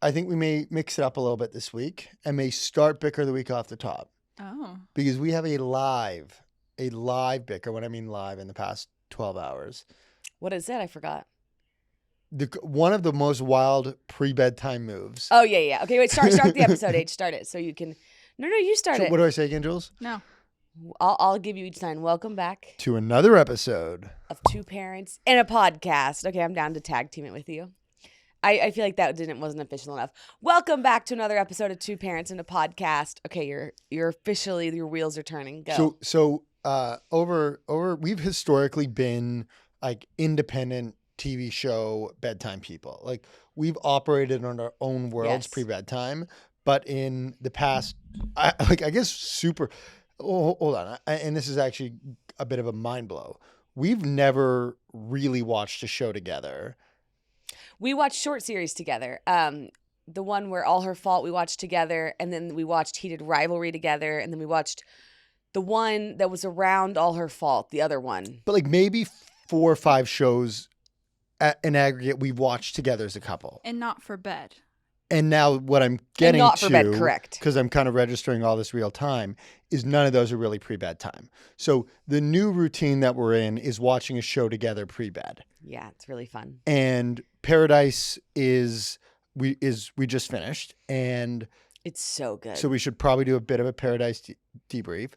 I think we may mix it up a little bit this week and may start Bicker the week off the top. Oh. Because we have a live Bicker. When I mean live, in the past 12 hours. What is it? I forgot. One of the most wild pre-bedtime moves. Oh, yeah. Okay, wait, start the episode, H. Start it so you can... No, you start it. What do I say again, Jules? No. I'll give you each sign. Welcome back to another episode of Two Parents and a Podcast. Okay, I'm down to tag team it with you. I feel like that wasn't official enough. Welcome back to another episode of Two Parents and a Podcast. Okay, you're officially, your wheels are turning. Go. So we've historically been like independent TV show bedtime people. Like we've operated on our own worlds pre-bedtime, but in the past, hold on, and this is actually a bit of a mind blow. We've never really watched a show together. We watched short series together. The one where All Her Fault we watched together, and then we watched Heated Rivalry together, and then we watched the one that was around All Her Fault, the other one. But like maybe 4 or 5 shows in aggregate we've watched together as a couple. And not for bed. And now what I'm getting not for bed, correct. Because I'm kind of registering all this real time, is none of those are really pre-bedtime. So the new routine that we're in is watching a show together pre-bed. Yeah, it's really fun. And Paradise we just finished, and it's so good. So we should probably do a bit of a Paradise debrief.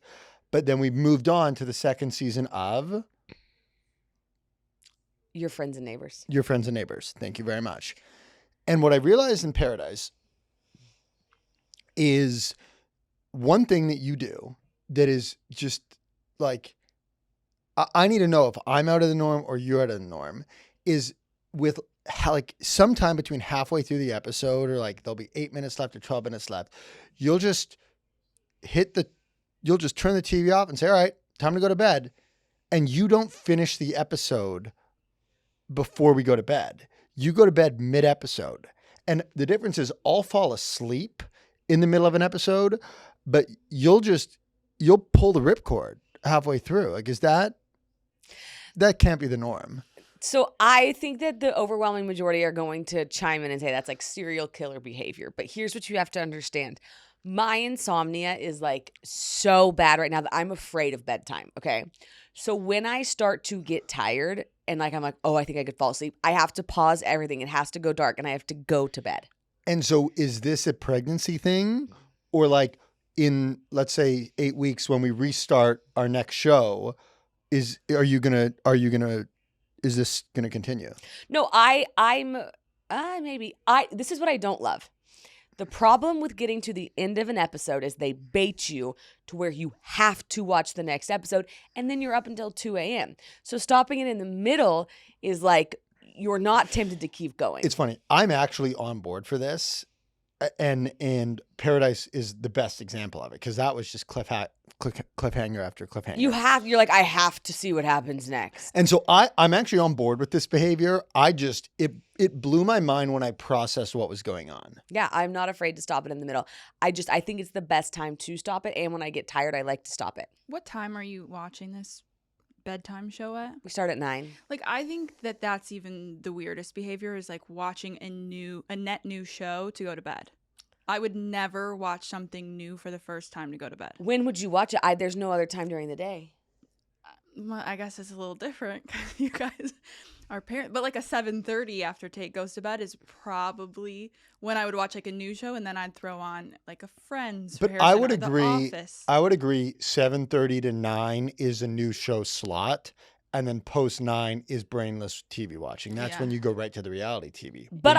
But then we moved on to the second season of Your Friends and Neighbors. Your Friends and Neighbors. Thank you very much. And what I realized in Paradise is one thing that you do that is just like, I need to know if I'm out of the norm or you're out of the norm, is with like sometime between halfway through the episode, or like there'll be 8 minutes left or 12 minutes left, you'll just turn the TV off and say, all right, time to go to bed. And you don't finish the episode before we go to bed. You go to bed mid-episode. And the difference is I'll fall asleep in the middle of an episode, but you'll pull the ripcord halfway through. Like, that can't be the norm. So I think that the overwhelming majority are going to chime in and say that's like serial killer behavior. But here's what you have to understand. My insomnia is like so bad right now that I'm afraid of bedtime. Okay. So when I start to get tired and like, I'm like, oh, I think I could fall asleep, I have to pause everything. It has to go dark and I have to go to bed. And so is this a pregnancy thing, or like in, let's say 8 weeks when we restart our next show, is this going to continue? No, this is what I don't love. The problem with getting to the end of an episode is they bait you to where you have to watch the next episode, and then you're up until 2 a.m. So stopping it in the middle is like you're not tempted to keep going. It's funny. I'm actually on board for this, and Paradise is the best example of it, because that was just cliffhanger after cliffhanger. You're like, I have to see what happens next. And so I'm actually on board with this behavior. It blew my mind when I processed what was going on. Yeah, I'm not afraid to stop it in the middle. I think it's the best time to stop it. And when I get tired, I like to stop it. What time are you watching this bedtime show at? We start at 9. Like, I think that's even the weirdest behavior, is like watching a net new show to go to bed. I would never watch something new for the first time to go to bed. When would you watch it? There's no other time during the day. Well, I guess it's a little different because you guys are parents. But like a 7:30 after Tate goes to bed is probably when I would watch like a new show, and then I'd throw on like a Friends. But I would agree. I would agree. 7:30 to 9 is a new show slot, and then post 9 is brainless TV watching. That's when you go right to the reality TV. But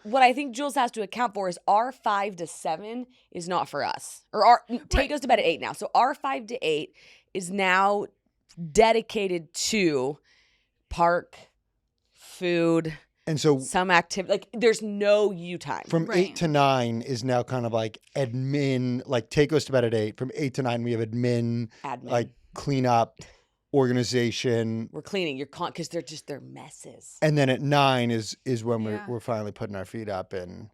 what I think Jules has to account for is our 5 to 7 is not for us. Or Tate goes to bed at 8 now, so our 5 to 8 is now dedicated to park, food, and so some activity. Like, there's no you time. From 8 to 9 is now kind of like admin. Like, Tate goes to bed at 8. From 8 to 9, we have admin. Like clean up, organization. We're cleaning. Because they're messes. And then at 9 is when we're finally putting our feet up and.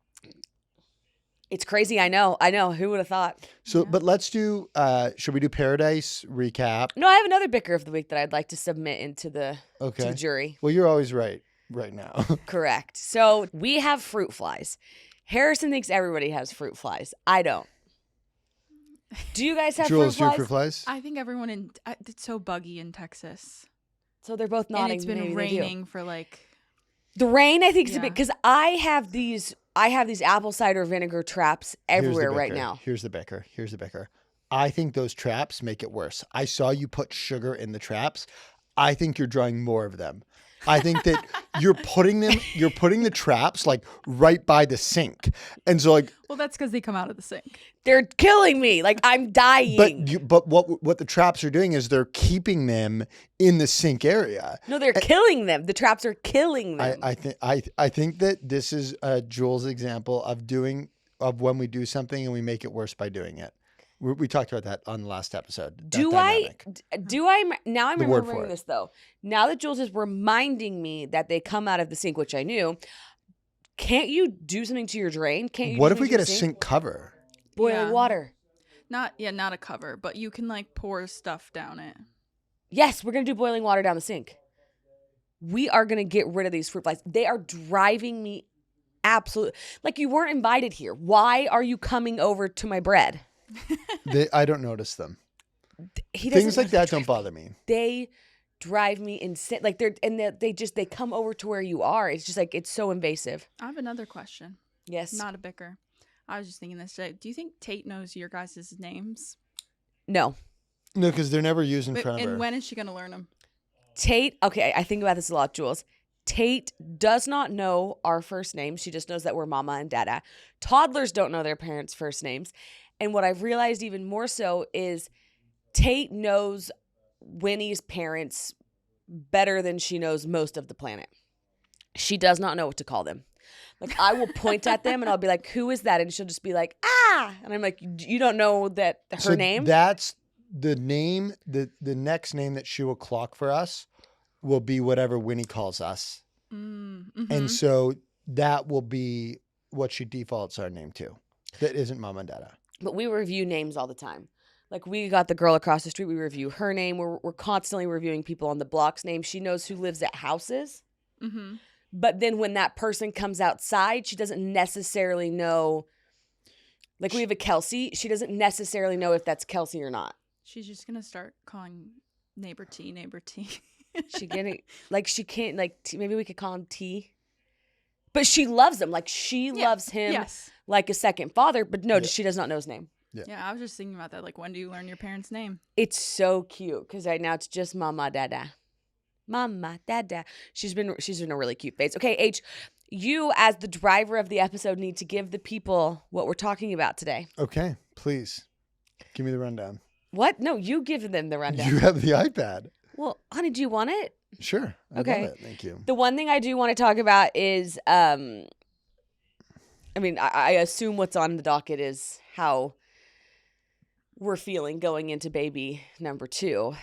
It's crazy. I know. Who would have thought? So, but let's do, should we do Paradise recap? No, I have another Bicker of the week that I'd like to submit into the to jury. Well, you're always right now. Correct. So we have fruit flies. Harrison thinks everybody has fruit flies. I don't. Do you guys have Jules, do you fruit have fruit flies? flies? I think everyone it's so buggy in Texas. So they're both And nodding. it's been Maybe they do. raining for like The rain, I think, is a Yeah. bit because I have these apple cider vinegar traps everywhere right now. Here's the Bicker. Here's the Bicker. I think those traps make it worse. I saw you put sugar in the traps. I think you're drawing more of them. I think that you're putting the traps like right by the sink. And so like, well, that's because they come out of the sink. They're killing me. Like I'm dying. but what the traps are doing is they're keeping them in the sink area. No, they're killing them. The traps are killing them. I think that this is Jules' example of when we do something and we make it worse by doing it. We talked about that on the last episode. Now I'm The word for remembering it. this though. Now that Jules is reminding me that they come out of the sink, which I knew. Can't you do something to your drain? Can't you? What do if we something get to a your sink cover? Boiling Yeah. water. Not a cover, but you can like pour stuff down it. Yes, we're gonna do boiling water down the sink. We are gonna get rid of these fruit flies. They are driving me absolutely like you weren't invited here. Why are you coming over to my bread? I don't notice them. Things Things like that don't bother me. They drive me insane. Like they come over to where you are. It's just like it's so invasive. I have another question. Yes. Not a bicker. I was just thinking this today. Do you think Tate knows your guys' names? No. No, because they're never used in front of her. And when is she gonna learn them? Tate, okay, I think about this a lot, Jules. Tate does not know our first names. She just knows that we're mama and dada. Toddlers don't know their parents' first names. And what I've realized even more so is Tate knows Winnie's parents better than she knows most of the planet. She does not know what to call them. Like I will point at them and I'll be like, who is that? And she'll just be like, ah. And I'm like, you don't know that her name? That's the name, the next name that she will clock for us will be whatever Winnie calls us. Mm-hmm. And so that will be what she defaults our name to. That isn't mama and dada. But we review names all the time. Like we got the girl across the street, we review her name. We're constantly reviewing people on the block's name. She knows who lives at houses. Mm-hmm. But then when that person comes outside, she doesn't necessarily know. Like we have a Kelsey. She doesn't necessarily know if that's Kelsey or not. She's just gonna start calling neighbor T. She getting like she can't like maybe we could call him T. But she loves him. Like she loves him Yes. like a second father. But no, Yeah. she does not know his name. Yeah, I was just thinking about that. Like, when do you learn your parents' name? It's so cute because right now it's just mama, dada. Mama, dada. She's been a really cute face. Okay, H, you as the driver of the episode need to give the people what we're talking about today. Okay, please. Give me the rundown. What? No, you give them the rundown. You have the iPad. Well, honey, do you want it? Sure. I Okay. love it. Thank you. The one thing I do want to talk about is, I assume what's on the docket is how we're feeling going into baby number 2.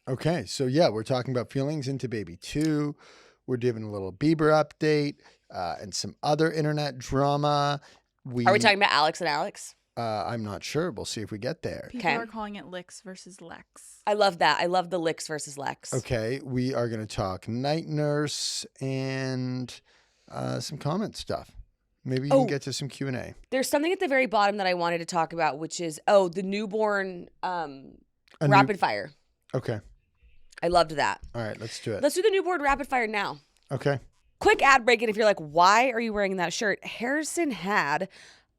Okay, so yeah, we're talking about feelings into baby 2. We're giving a little Bieber update and some other internet drama. Are we talking about Alix and Alix? I'm not sure. We'll see if we get there. People Okay. are calling it Lix versus Lex. I love that. I love the Lix versus Lex. Okay, we are going to talk night nurse and some comment stuff. Maybe you can get to some Q&A. There's something at the very bottom that I wanted to talk about, which is, the newborn rapid fire. Okay. I loved that. All right, let's do it. Let's do the newborn rapid fire now. Okay. Quick ad break. And if you're like, why are you wearing that shirt?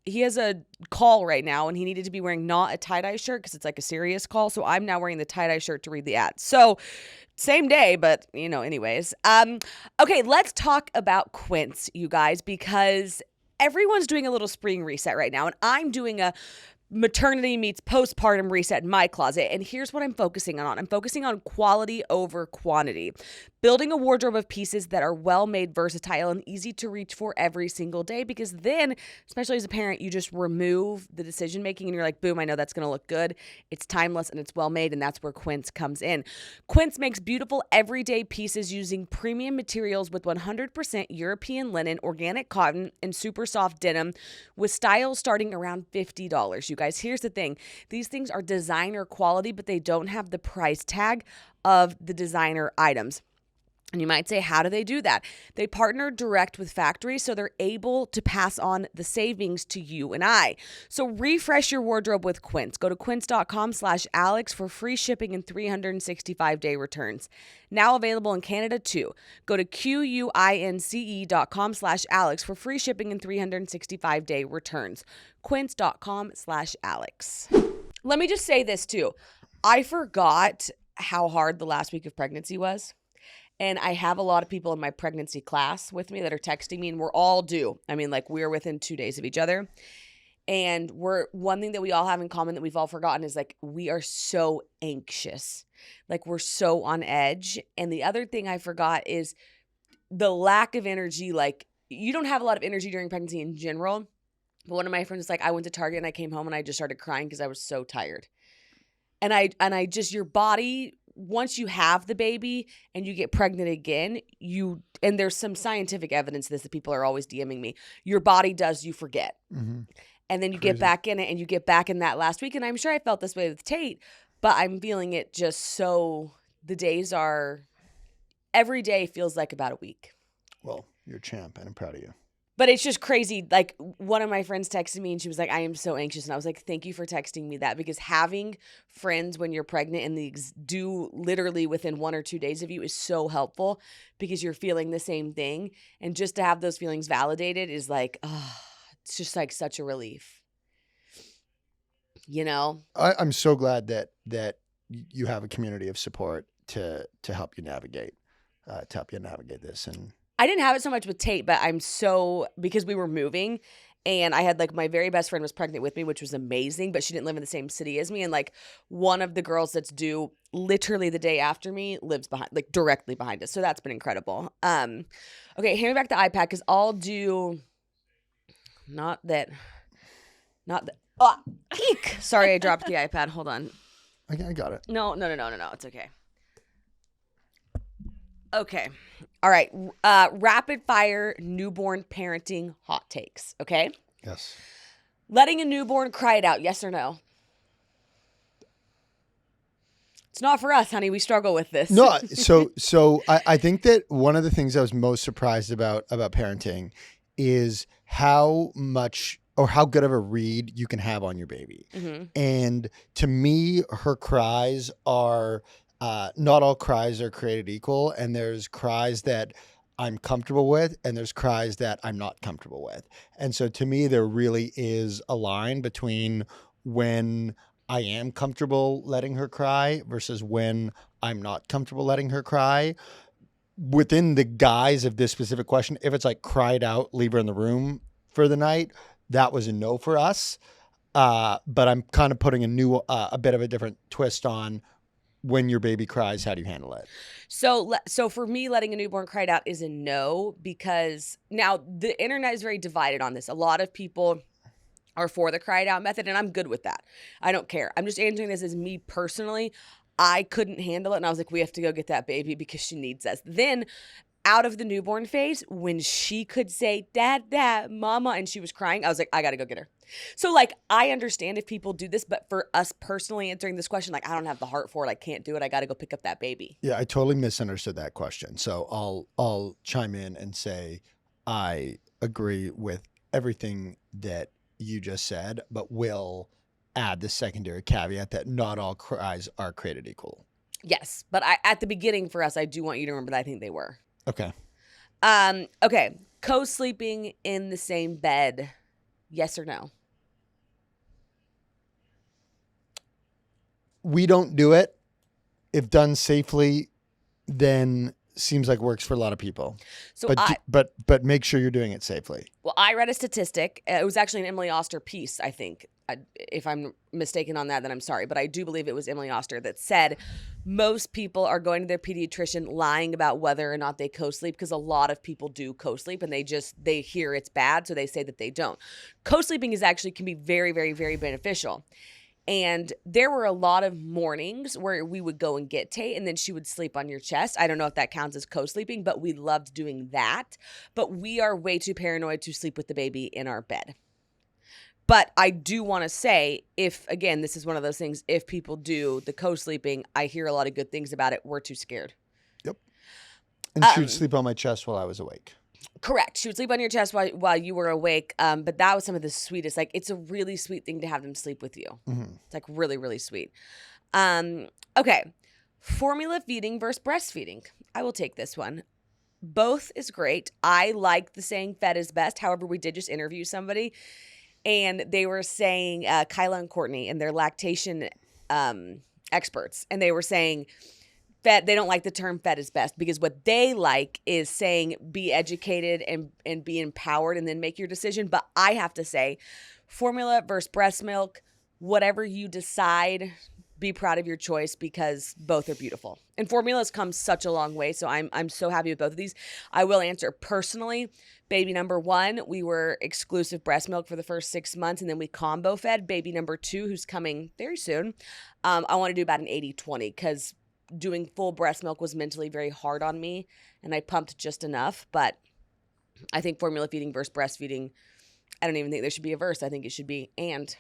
He has a call right now and he needed to be wearing not a tie-dye shirt because it's like a serious call. So I'm now wearing the tie-dye shirt to read the ad. So same day, but anyways. Okay, let's talk about Quince, you guys, because everyone's doing a little spring reset right now. And I'm doing a maternity meets postpartum reset in my closet. And here's what I'm focusing on. I'm focusing on quality over quantity. Building a wardrobe of pieces that are well-made, versatile, and easy to reach for every single day. Because then, especially as a parent, you just remove the decision-making and you're like, boom, I know that's going to look good. It's timeless and it's well-made, and that's where Quince comes in. Quince makes beautiful everyday pieces using premium materials with 100% European linen, organic cotton, and super soft denim with styles starting around $50. You guys, here's the thing. These things are designer quality, but they don't have the price tag of the designer items. And you might say, how do they do that? They partner direct with factories, so they're able to pass on the savings to you and I. So refresh your wardrobe with Quince. Go to quince.com/Alix for free shipping and 365-day returns. Now available in Canada too. Go to quince.com/Alix for free shipping and 365-day returns. Quince.com/Alix. Let me just say this too. I forgot how hard the last week of pregnancy was. And I have a lot of people in my pregnancy class with me that are texting me, and we're all due. I mean, like, we're within 2 days of each other. And one thing that we all have in common that we've all forgotten is, like, we are so anxious. Like, we're so on edge. And the other thing I forgot is the lack of energy. Like, you don't have a lot of energy during pregnancy in general. But one of my friends was like, I went to Target and I came home and I just started crying because I was so tired. And I just, your body, once you have the baby and you get pregnant again, and there's some scientific evidence to this that people are always DMing me, your body does, you forget. Mm-hmm. And then you get back in it and you get back in that last week. And I'm sure I felt this way with Tate, but I'm feeling it just so every day feels like about a week. Well, you're a champ and I'm proud of you. But it's just crazy. Like, one of my friends texted me and she was like, I am so anxious. And I was like, thank you for texting me that, because having friends when you're pregnant and due literally within 1 or 2 days of you is so helpful, because you're feeling the same thing. And just to have those feelings validated is like, it's just like such a relief. You know? I'm so glad that you have a community of support to help you navigate this. And I didn't have it so much with Tate, but because we were moving and I had, like, my very best friend was pregnant with me, which was amazing, but she didn't live in the same city as me. And, like, one of the girls that's due literally the day after me lives directly behind us. So that's been incredible. Okay, hand me back the iPad, because I'll do, eek! Sorry, I dropped the iPad. Hold on. I got it. No. It's okay. Okay. All right. Rapid fire newborn parenting hot takes. Okay. Yes. Letting a newborn cry it out. Yes or no? It's not for us, honey. We struggle with this. No. So I think that one of the things I was most surprised about parenting is how much or how good of a read you can have on your baby. Mm-hmm. And to me, her cries are, not all cries are created equal, and there's cries that I'm comfortable with, and there's cries that I'm not comfortable with. And so to me, there really is a line between when I am comfortable letting her cry versus when I'm not comfortable letting her cry. Within the guise of this specific question, if it's like cried out, leave her in the room for the night, that was a no for us. But I'm kind of putting a bit of a different twist on when your baby cries, how do you handle it? So for me, letting a newborn cry it out is a no, because now the internet is very divided on this. A lot of people are for the cry it out method, and I'm good with that. I don't care. I'm just answering this as me personally. I couldn't handle it, and I was like, we have to go get that baby because she needs us. Then out of the newborn phase, when she could say, Dad, Mama, and she was crying, I was like, I got to go get her. So, like, I understand if people do this, but for us personally answering this question, like, I don't have the heart for it. I can't do it. I got to go pick up that baby. Yeah, I totally misunderstood that question. So I'll chime in and say I agree with everything that you just said, but will add the secondary caveat that not all cries are created equal. Yes, but at the beginning for us, I do want you to remember that I think they were. Okay. Okay. Co-sleeping in the same bed. Yes or no? We don't do it. If done safely, then seems like works for a lot of people. So but make sure you're doing it safely. Well, I read a statistic. It was actually an Emily Oster piece, I think. If I'm mistaken on that, then I'm sorry. But I do believe it was Emily Oster that said most people are going to their pediatrician lying about whether or not they co-sleep, because a lot of people do co-sleep and they hear it's bad, so they say that they don't. Co-sleeping can be very, very, very beneficial. And there were a lot of mornings where we would go and get Tate and then she would sleep on your chest. I don't know if that counts as co-sleeping, but we loved doing that. But we are way too paranoid to sleep with the baby in our bed. But I do want to say, if, again, this is one of those things, if people do the co-sleeping, I hear a lot of good things about it. We're too scared. Yep. And she would sleep on my chest while I was awake. Correct. She would sleep on your chest while you were awake. But that was some of the sweetest. Like, it's a really sweet thing to have them sleep with you. Mm-hmm. It's like really, really sweet. Okay. Formula feeding versus breastfeeding. I will take this one. Both is great. I like the saying fed is best. However, we did just interview somebody and they were saying, Kyla and Courtney, and they're lactation experts. And they were saying fed, they don't like the term fed is best because what they like is saying be educated and be empowered and then make your decision. But I have to say formula versus breast milk, whatever you decide, be proud of your choice because both are beautiful. And formula's come such a long way, so I'm so happy with both of these. I will answer personally, baby number 1, we were exclusive breast milk for the first 6 months, and then we combo fed. Baby number 2, who's coming very soon, I want to do about an 80-20 because doing full breast milk was mentally very hard on me, and I pumped just enough. But I think formula feeding versus breastfeeding, I don't even think there should be a verse. I think it should be and.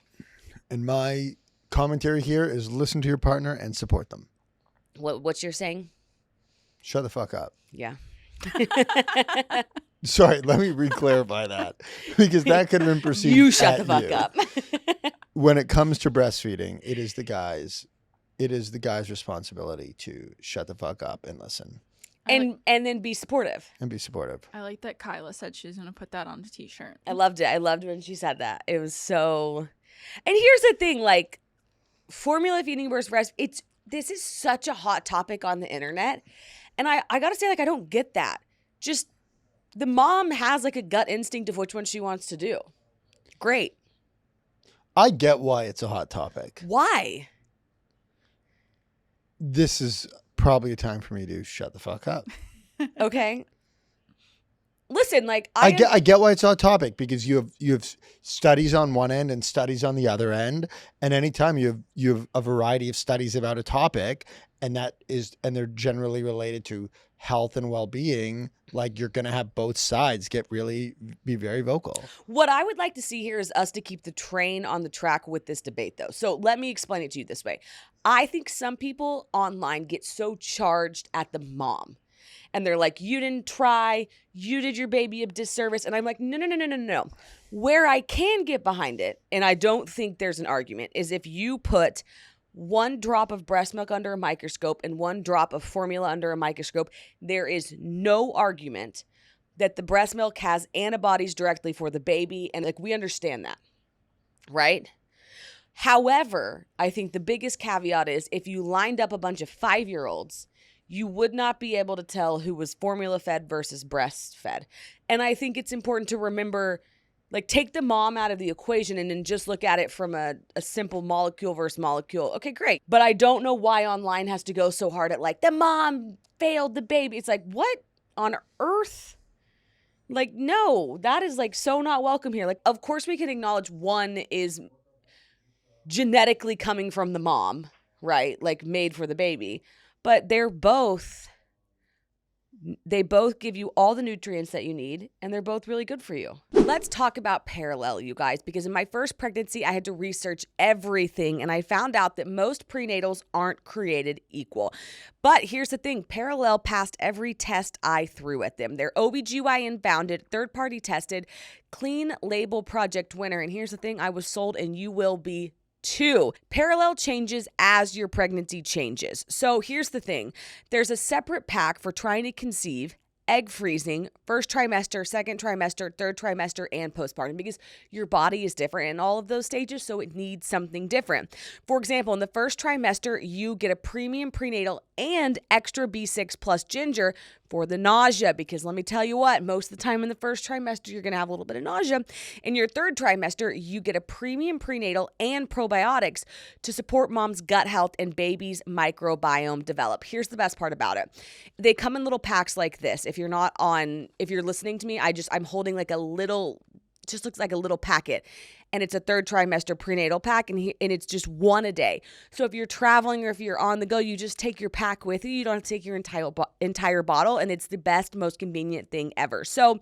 And my commentary here is listen to your partner and support them. What's your saying? Shut the fuck up. Yeah. Sorry, let me re-clarify that because that could have been perceived. You shut the at fuck you. up. When it comes to breastfeeding, it is the guy's responsibility to shut the fuck up and listen And then be supportive. and be supportive. I like that Kyla said she was going to put that on a t-shirt. I loved it. I loved when she said that. It was so. And here's the thing, like formula feeding versus breast. This is such a hot topic on the internet, and I gotta say, like, I don't get that. Just the mom has like a gut instinct of which one she wants to do. Great. I get why it's a hot topic. Why? This is probably a time for me to shut the fuck up. Okay. Listen, like I get why it's a hot topic because you have studies on one end and studies on the other end, and anytime you have a variety of studies about a topic, and they're generally related to health and well-being, like you're gonna have both sides be very vocal. What I would like to see here is us to keep the train on the track with this debate, though. So let me explain it to you this way. I think some people online get so charged at the mom. And they're like, you didn't try, you did your baby a disservice. And I'm like, no. Where I can get behind it, and I don't think there's an argument, is if you put 1 drop of breast milk under a microscope and 1 drop of formula under a microscope, there is no argument that the breast milk has antibodies directly for the baby. And like, we understand that, right? However, I think the biggest caveat is if you lined up a bunch of 5-year-olds, you would not be able to tell who was formula fed versus breastfed. And I think it's important to remember, like, take the mom out of the equation and then just look at it from a simple molecule versus molecule. Okay, great. But I don't know why online has to go so hard at like, the mom failed the baby. It's like, what on earth? Like, no, that is like so not welcome here. Like, of course we can acknowledge one is genetically coming from the mom, right? Like made for the baby. But they both give you all the nutrients that you need, and they're both really good for you. Let's talk about parallel, you guys, because in my first pregnancy, I had to research everything, and I found out that most prenatals aren't created equal. But here's the thing, Parallel passed every test I threw at them. They're OBGYN founded, third-party tested, clean label project winner, and here's the thing, I was sold, and you will be 2, Parallel changes as your pregnancy changes. So here's the thing. There's a separate pack for trying to conceive, egg freezing, first trimester, second trimester, third trimester, and postpartum because your body is different in all of those stages, so it needs something different. For example, in the first trimester, you get a premium prenatal and extra B6 plus ginger for the nausea because let me tell you what, most of the time in the first trimester, you're going to have a little bit of nausea. In your third trimester, you get a premium prenatal and probiotics to support mom's gut health and baby's microbiome develop. Here's the best part about it. They come in little packs like this. If you're listening to me, I'm holding like a little, just looks like a little packet. And it's a third trimester prenatal pack, and it's just 1 a day. So if you're traveling or if you're on the go, you just take your pack with you. You don't have to take your entire bottle, and it's the best, most convenient thing ever. So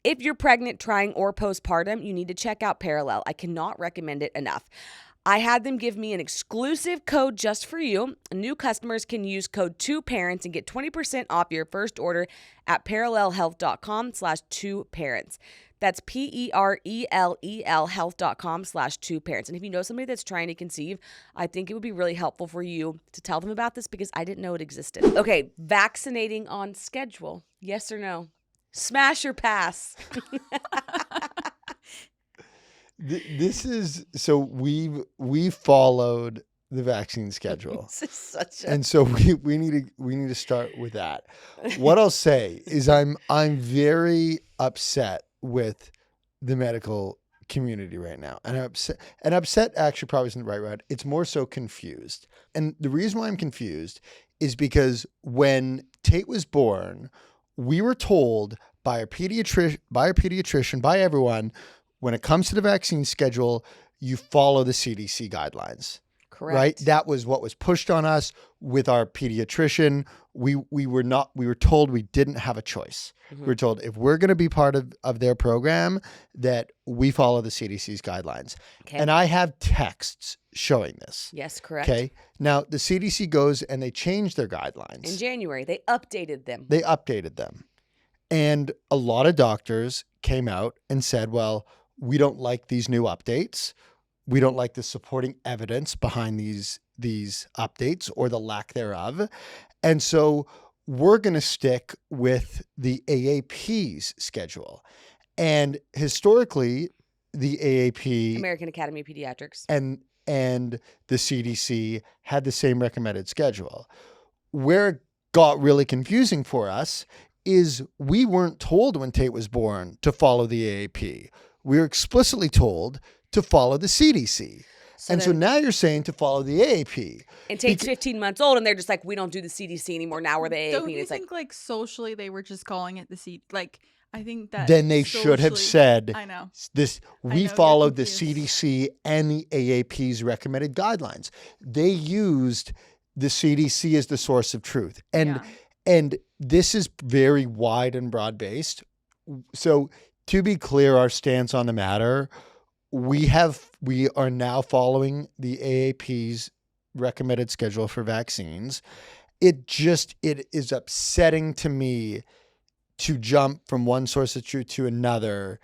if you're pregnant, trying, or postpartum, you need to check out Parallel. I cannot recommend it enough. I had them give me an exclusive code just for you. New customers can use code 2parents and get 20% off your first order at parallelhealth.com/2parents. That's PERELEL health.com/2parents. And if you know somebody that's trying to conceive, I think it would be really helpful for you to tell them about this because I didn't know it existed. Okay, vaccinating on schedule. Yes or no? Smash or pass? This is so we followed the vaccine schedule, This is such a and so we need to start with that. What I'll say is I'm very upset with the medical community right now, and upset actually probably isn't the right word. It's more so confused, and the reason why I'm confused is because when Tate was born, we were told by our pediatrician, by everyone, when it comes to the vaccine schedule, you follow the CDC guidelines. correct. Right? That was what was pushed on us with our pediatrician. We were told we didn't have a choice. Mhm. We were told if we're going to be part of their program that we follow the CDC's guidelines. Okay. And I have texts showing this. Yes, correct. Okay. Now the CDC goes and they change their guidelines. In January, they updated them. They updated them. And a lot of doctors came out and said, well, we don't like these new updates. We don't like the supporting evidence behind these updates or the lack thereof. And so we're going to stick with the AAP's schedule. And historically, the AAP American Academy of Pediatrics. and the CDC had the same recommended schedule. Where it got really confusing for us is we weren't told when Tate was born to follow the AAP. We were explicitly told to follow the CDC. So now you're saying to follow the AAP. And Tate's 15 months old, and they're just like, we don't do the CDC anymore. Now we're the AAP. Don't And you it's think like socially they were just calling it the C? Like I think that Then they should have socially- said I know. this. I We know, followed the you're confused. CDC and the AAP's recommended guidelines. They used the CDC as the source of truth. Yeah. And this is very wide and broad based. So to be clear, our stance on the matter, we are now following the AAP's recommended schedule for vaccines. It is upsetting to me to jump from one source of truth to another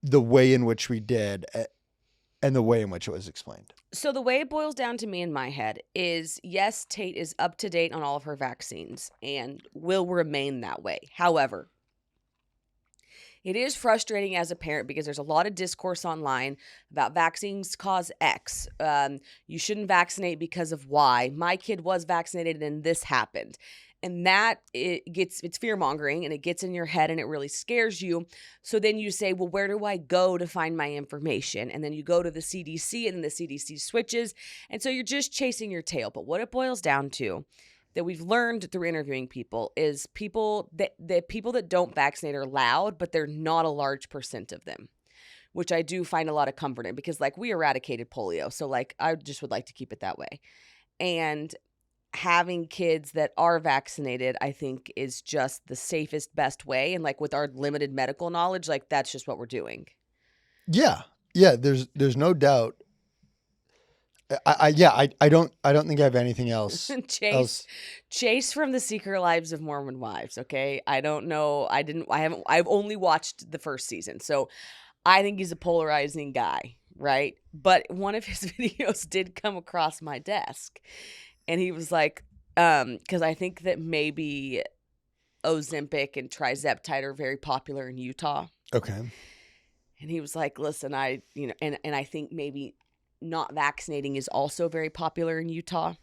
the way in which we did and the way in which it was explained. So the way it boils down to me in my head is, yes, Tate is up to date on all of her vaccines and will remain that way. However, it is frustrating as a parent because there's a lot of discourse online about vaccines cause X. You shouldn't vaccinate because of Y. My kid was vaccinated and this happened. And that it's fear mongering and it gets in your head and it really scares you. So then you say, well, where do I go to find my information? And then you go to the CDC and then the CDC switches. And so you're just chasing your tail. But what it boils down to that we've learned through interviewing people is people that don't vaccinate are loud, but they're not a large percent of them, which I do find a lot of comfort in because like we eradicated polio. So like I just would like to keep it that way. And having kids that are vaccinated, I think is just the safest, best way. And like with our limited medical knowledge, like that's just what we're doing. Yeah. There's no doubt. I don't think I have anything else. Chase from the Secret Lives of Mormon Wives. Okay. I don't know. I've only watched the first season. So I think he's a polarizing guy. Right. But one of his videos did come across my desk and he was like, cause I think that maybe Ozempic and Trizeptide are very popular in Utah. Okay. And he was like, listen, and I think maybe not vaccinating is also very popular in Utah.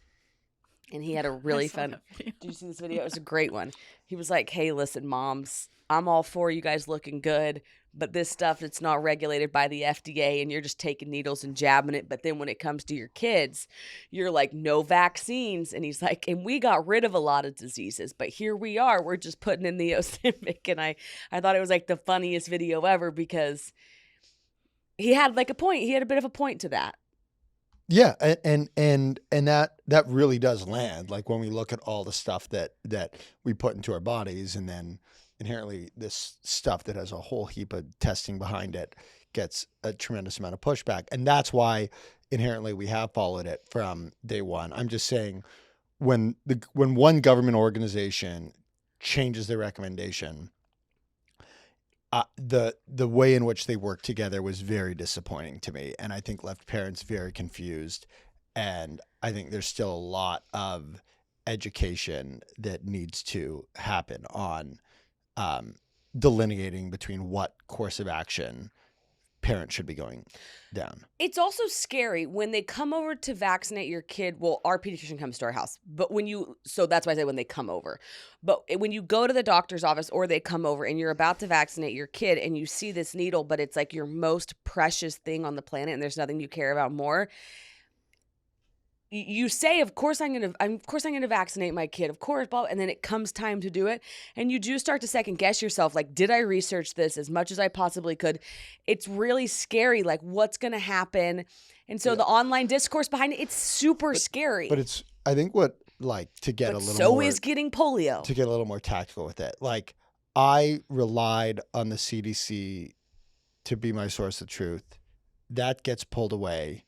And he had a really fun. Did you see this video? It was a great one. He was like, hey, listen, moms, I'm all for you guys looking good, but this stuff, it's not regulated by the FDA and you're just taking needles and jabbing it. But then when it comes to your kids, you're like, no vaccines. And he's like, and we got rid of a lot of diseases, but here we are. We're just putting in the Ozempic. And I thought it was like the funniest video ever because he had like a point. He had a bit of a point to that. Yeah, and that really does land. Like when we look at all the stuff that we put into our bodies, and then inherently this stuff that has a whole heap of testing behind it, gets a tremendous amount of pushback. And that's why inherently we have followed it from day one. I'm just saying when one government organization changes their recommendation, the way in which they worked together was very disappointing to me, and I think left parents very confused. And I think there's still a lot of education that needs to happen on delineating between what course of action parents should be going down. It's also scary when they come over to vaccinate your kid. Well, our pediatrician comes to our house, but so that's why I say when they come over. But when you go to the doctor's office or they come over and you're about to vaccinate your kid and you see this needle, but it's like your most precious thing on the planet and there's nothing you care about more. You say, of course I'm gonna vaccinate my kid, of course, blah, and then it comes time to do it, and you do start to second guess yourself, like, did I research this as much as I possibly could? It's really scary, like, what's gonna happen? And so the online discourse behind it's super scary. But it's, I think what, like, to get but a little so more, is getting polio. to get a little more tactical with it. Like, I relied on the CDC to be my source of truth. That gets pulled away.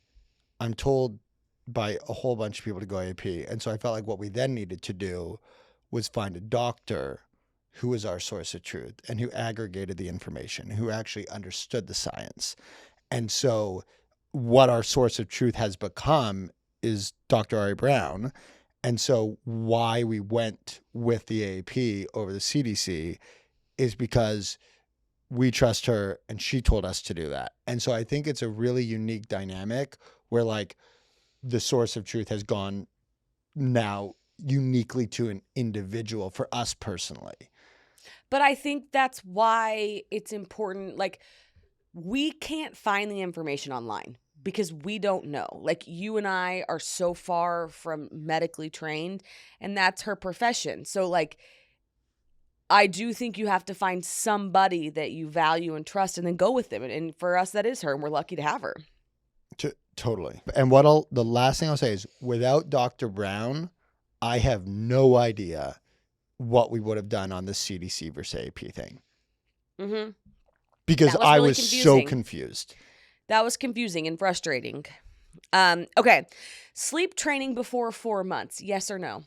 I'm told by a whole bunch of people to go AP. And so I felt like what we then needed to do was find a doctor who was our source of truth and who aggregated the information, who actually understood the science. And so what our source of truth has become is Dr. Ari Brown. And so why we went with the AAP over the CDC is because we trust her and she told us to do that. And so I think it's a really unique dynamic where, like, the source of truth has gone now uniquely to an individual for us personally. But I think that's why it's important. Like, we can't find the information online because we don't know. Like, you and I are so far from medically trained, and that's her profession. So, like, I do think you have to find somebody that you value and trust and then go with them. And for us, that is her, and we're lucky to have her. Totally. And the last thing I'll say is, without Dr. Brown, I have no idea what we would have done on the CDC versus AP thing. Mm-hmm. Because That was I really was confusing. so confused. That was confusing and frustrating. Okay. Sleep training before 4 months, yes or no?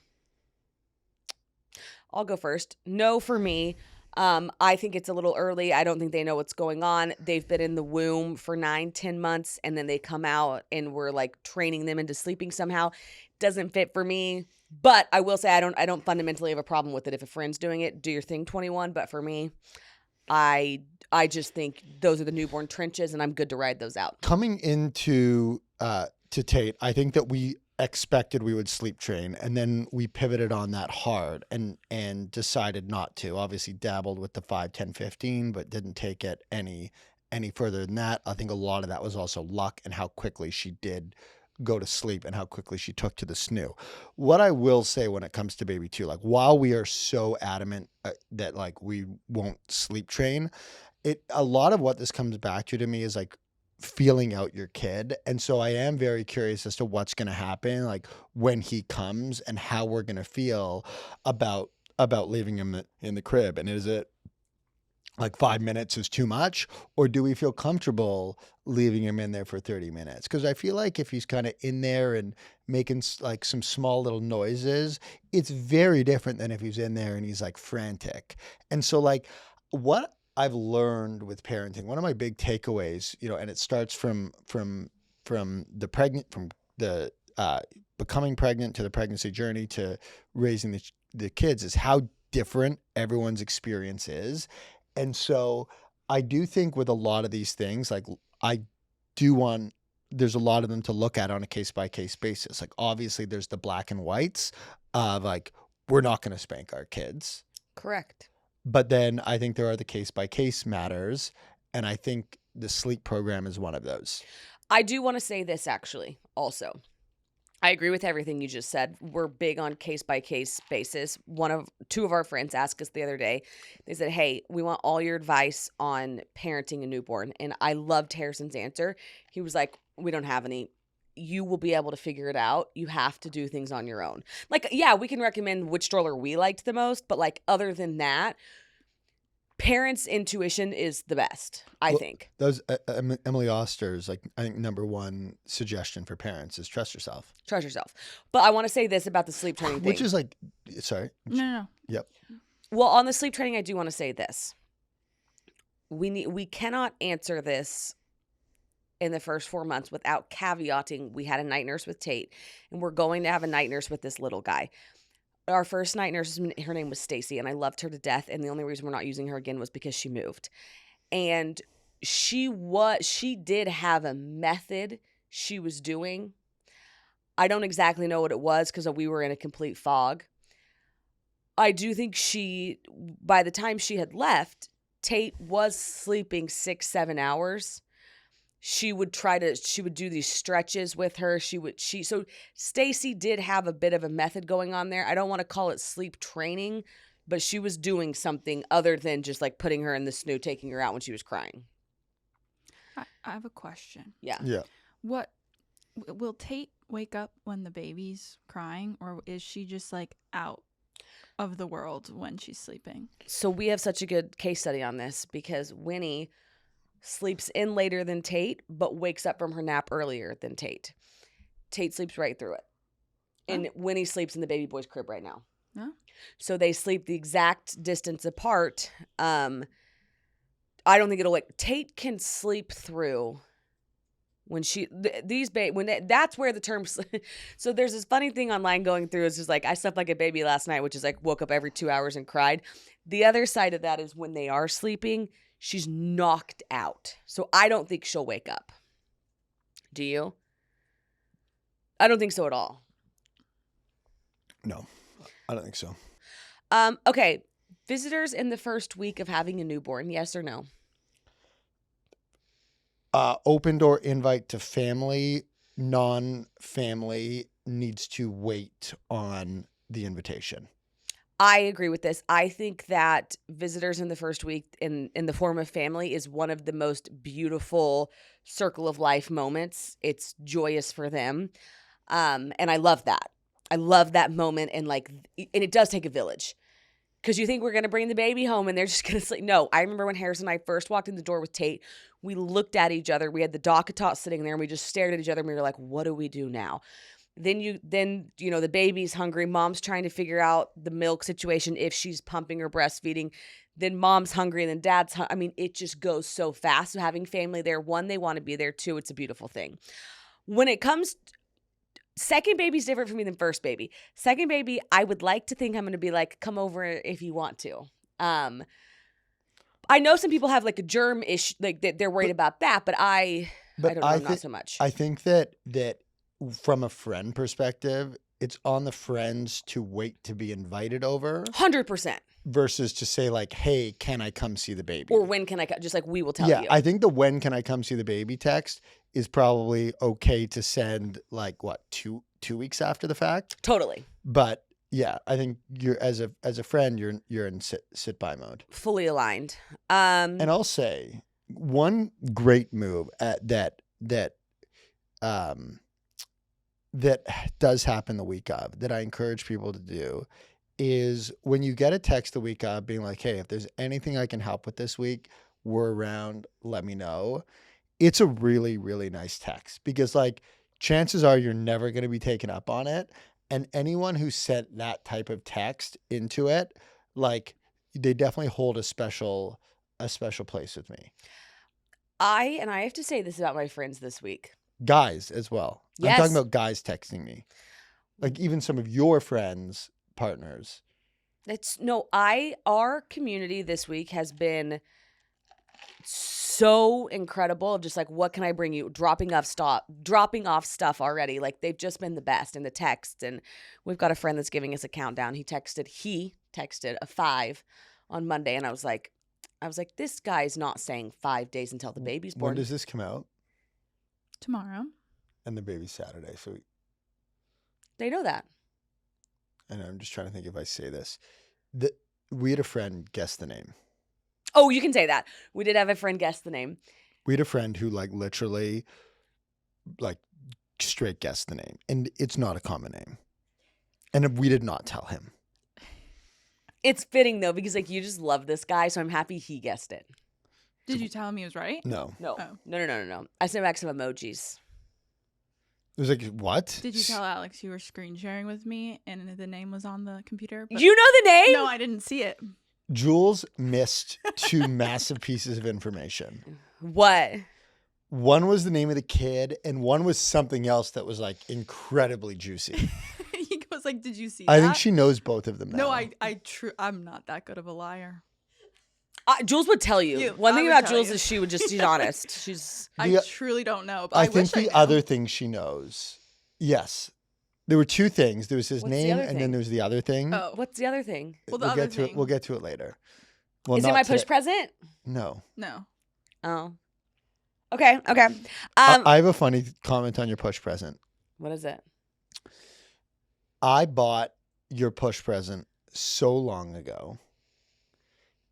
I'll go first. No for me. I think it's a little early. I don't think they know what's going on. They've been in the womb for 9-10 months, and then they come out and we're like training them into sleeping somehow. Doesn't fit for me. But I will say I don't fundamentally have a problem with it. If a friend's doing it, do your thing, 21. But for me, I just think those are the newborn trenches, and I'm good to ride those out. Coming into to Tate, I think that we expected we would sleep train, and then we pivoted on that hard and decided not to. Obviously dabbled with the 5, 10, 15, but didn't take it any further than that. I think a lot of that was also luck and how quickly she did go to sleep and how quickly she took to the snoo. What I will say when it comes to baby 2, like, while we are so adamant that, like, we won't sleep train, a lot of what this comes back to me is, like, feeling out your kid. And so I am very curious as to what's going to happen, like, when he comes, and how we're going to feel about leaving him in the crib. And is it like 5 minutes is too much, or do we feel comfortable leaving him in there for 30 minutes? Because I feel like if he's kind of in there and making like some small little noises, it's very different than if he's in there and he's like frantic. And so, like, what I've learned with parenting, one of my big takeaways, and it starts from the becoming pregnant to the pregnancy journey to raising the kids, is how different everyone's experience is. And so I do think with a lot of these things, like, there's a lot of them to look at on a case-by-case basis. Like, obviously there's the black and whites of, like, we're not going to spank our kids. Correct. But then I think there are the case-by-case matters, and I think the sleep program is one of those. I do want to say this, actually, also. I agree with everything you just said. We're big on case-by-case basis. Two of our friends asked us the other day. They said, hey, we want all your advice on parenting a newborn. And I loved Harrison's answer. He was like, we don't have any. You will be able to figure it out. You have to do things on your own. Like, yeah, we can recommend which stroller we liked the most, but, like, other than that, Parents' intuition is the best, I think. That was Emily Oster's, like, I think number one suggestion for parents is trust yourself. Trust yourself. But I want to say this about the sleep training thing. Which is like, sorry. No. Yep. Well, on the sleep training, I do want to say this. We cannot answer this in the first 4 months without caveating. We had a night nurse with Tate, and we're going to have a night nurse with this little guy. Our first night nurse, her name was Stacy, and I loved her to death. And the only reason we're not using her again was because she moved. And she did have a method she was doing. I don't exactly know what it was because we were in a complete fog. I do think by the time she had left, Tate was sleeping 6-7 hours. She would do these stretches with her. So Stacy did have a bit of a method going on there. I don't want to call it sleep training, but she was doing something other than just like putting her in the snoo, taking her out when she was crying. I have a question. Yeah. Yeah. What will Tate wake up when the baby's crying, or is she just like out of the world when she's sleeping? So we have such a good case study on this because Winnie sleeps in later than Tate, but wakes up from her nap earlier than Tate. Tate sleeps right through it. And Winnie sleeps in the baby boy's crib right now. Oh. So they sleep the exact distance apart. I don't think it'll Tate can sleep through when that's where the term. So there's this funny thing online going through. It's just like, I slept like a baby last night, which is like woke up every 2 hours and cried. The other side of that is when they are sleeping, she's knocked out. So I don't think she'll wake up. Do you? I don't think so at all. No, I don't think so. Okay. Visitors in the first week of having a newborn, yes or no? Open door invite to family, non-family needs to wait on the invitation. I agree with this. I think that visitors in the first week in the form of family is one of the most beautiful circle of life moments. It's joyous for them. And I love that. I love that moment. And it does take a village. Because you think we're going to bring the baby home and they're just going to sleep. No, I remember when Harrison and I first walked in the door with Tate, we looked at each other. We had the DockATot sitting there and we just stared at each other and we were like, what do we do now? Then the baby's hungry. Mom's trying to figure out the milk situation if she's pumping or breastfeeding. Then mom's hungry and then dad's hungry. I mean, it just goes so fast. So having family there, one, they want to be there. Two, it's a beautiful thing. When it comes second baby's different for me than first baby. Second baby, I would like to think I'm going to be like, come over if you want to. I know some people have like a germ issue, like they're worried about that, but I don't know, not so much. I think that from a friend perspective, it's on the friends to wait to be invited over. 100%. Versus to say like, hey, can I come see the baby? Or when can I just like, we will tell you. Yeah, I think the when can I come see the baby text is probably okay to send like what, two weeks after the fact? Totally. But yeah, I think you're as a friend, you're in sit by mode. Fully aligned. And I'll say one great move that does happen the week of that I encourage people to do is when you get a text the week of being like, hey, if there's anything I can help with this week, we're around, let me know. It's a really, really nice text because like chances are you're never going to be taken up on it. And anyone who sent that type of text into it, like they definitely hold a special place with me. I have to say this about my friends this week. Guys as well. Yes. I'm talking about guys texting me. Like even some of your friends, partners. Our community this week has been so incredible of just like, what can I bring you? Dropping off stuff already. Like they've just been the best in the text. And we've got a friend that's giving us a countdown. He texted a 5 on Monday. And I was like, this guy's not saying 5 days until the baby's born. When does this come out? Tomorrow. And the baby's Saturday. So they know that. And I'm just trying to think if I say this. We had a friend guess the name. Oh, you can say that. We did have a friend guess the name. We had a friend who like literally like straight guessed the name. And it's not a common name. And we did not tell him. It's fitting though because like you just love this guy, so I'm happy he guessed it. Did you tell him he was right? No. No, Oh. no. I sent back some emojis. It was like, what? Did you tell Alex you were screen sharing with me and the name was on the computer? But You know the name? no, I didn't see it. Jules missed 2 massive pieces of information. What? One was the name of the kid, and one was something else that was like incredibly juicy. He goes like, "Did you see I that?" think she knows both of them now. No, I'm not that good of a liar. Jules would tell you. One I thing would about tell Jules you. is she's honest. She's I The- truly don't know. But I I think wish I the knew. other thing she knows. Yes. There were 2 things. There was his What's the name, other and thing? then there was the other thing. Oh, what's the other thing? well, the we'll other get to it. thing. We'll get to it later. Well, Is it not my push today. present? No. No. Oh. Okay. I have a funny comment on your push present. What is it? I bought your push present so long ago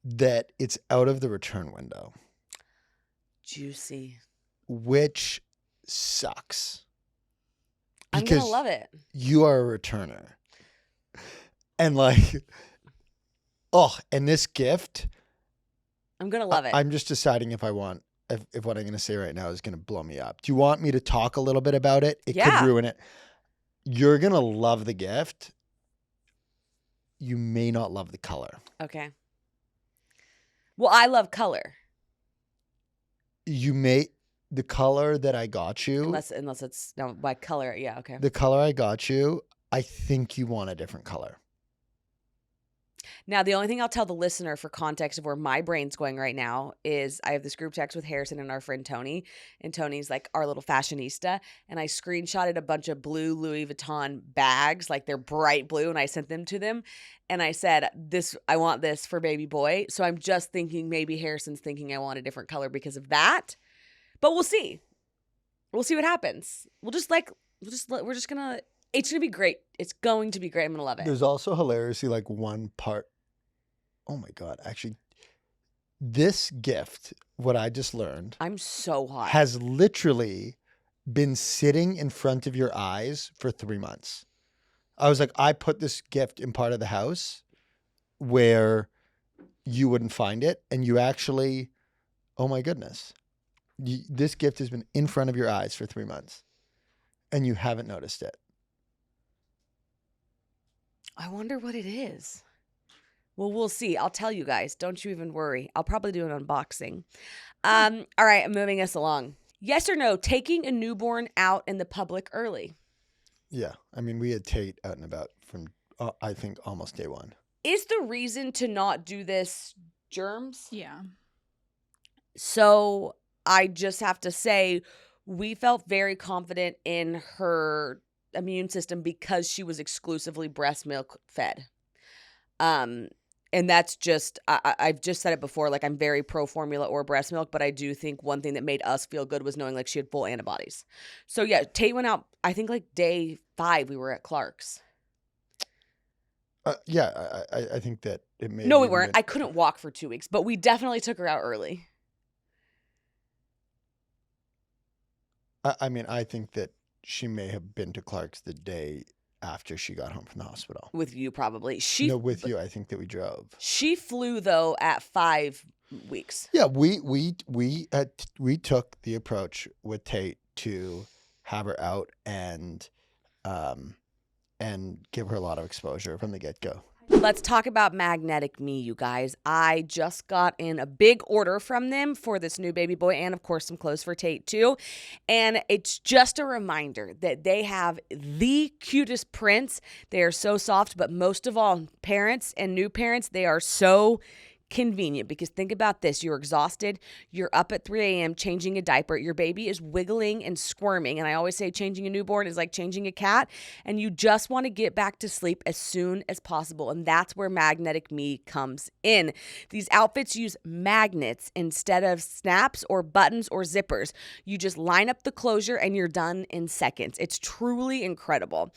that it's out of the return window, Juicy. which sucks. I'm Because gonna love it. you are a returner. And like, and this gift, I'm gonna love it. I'm just deciding if I want, if what I'm going to say right now is going to blow me up. Do you want me to talk a little bit about it? It Yeah. could ruin it. You're going to love the gift. You may not love the color. Okay. Well, I love color. The color that I got you, Unless it's no by color. Yeah, okay. the color I got you, I think you want a different color. Now, the only thing I'll tell the listener for context of where my brain's going right now is I have this group text with Harrison and our friend Tony, and Tony's like our little fashionista, and I screenshotted a bunch of blue Louis Vuitton bags, like they're bright blue, and I sent them to them, and I said, I want this for baby boy. So I'm just thinking maybe Harrison's thinking I want a different color because of that, but we'll see. We'll see what happens. It's gonna be great. It's going to be great. I'm gonna love it. There's also hilariously like one part. Oh my God. Actually, this gift, what I just learned, I'm so hot. has literally been sitting in front of your eyes for 3 months. I was like, I put this gift in part of the house where you wouldn't find it. And you actually, oh my goodness, this gift has been in front of your eyes for 3 months and you haven't noticed it. I wonder what it is. Well, we'll see. I'll tell you guys. Don't you even worry. I'll probably do an unboxing. All right, I'm moving us along. Yes or no, taking a newborn out in the public early? Yeah. I mean, we had Tate out and about from, I think, almost day one. Is the reason to not do this germs? Yeah. So I just have to say, we felt very confident in her immune system because she was exclusively breast milk fed. And that's just, I've just said it before, like I'm very pro formula or breast milk, but I do think one thing that made us feel good was knowing like she had full antibodies. So yeah, Tate went out, I think like day 5, we were at Clark's. Yeah, I think that it may. No, we weren't. I couldn't walk for 2 weeks, but we definitely took her out early. I mean, I think that she may have been to Clark's the day after she got home from the hospital. With you probably. No, with you. I think that we drove. She flew though at 5 weeks. Yeah, we took the approach with Tate to have her out and give her a lot of exposure from the get-go. Let's talk about Magnetic Me, you guys. I just got in a big order from them for this new baby boy and, of course, some clothes for Tate, too. And it's just a reminder that they have the cutest prints. They are so soft, but most of all, parents and new parents, they are so convenient because think about this. You're exhausted. You're up at 3 a.m. changing a diaper. Your baby is wiggling and squirming. And I always say changing a newborn is like changing a cat. And you just want to get back to sleep as soon as possible. And that's where Magnetic Me comes in. These outfits use magnets instead of snaps or buttons or zippers. You just line up the closure and you're done in seconds. It's truly incredible.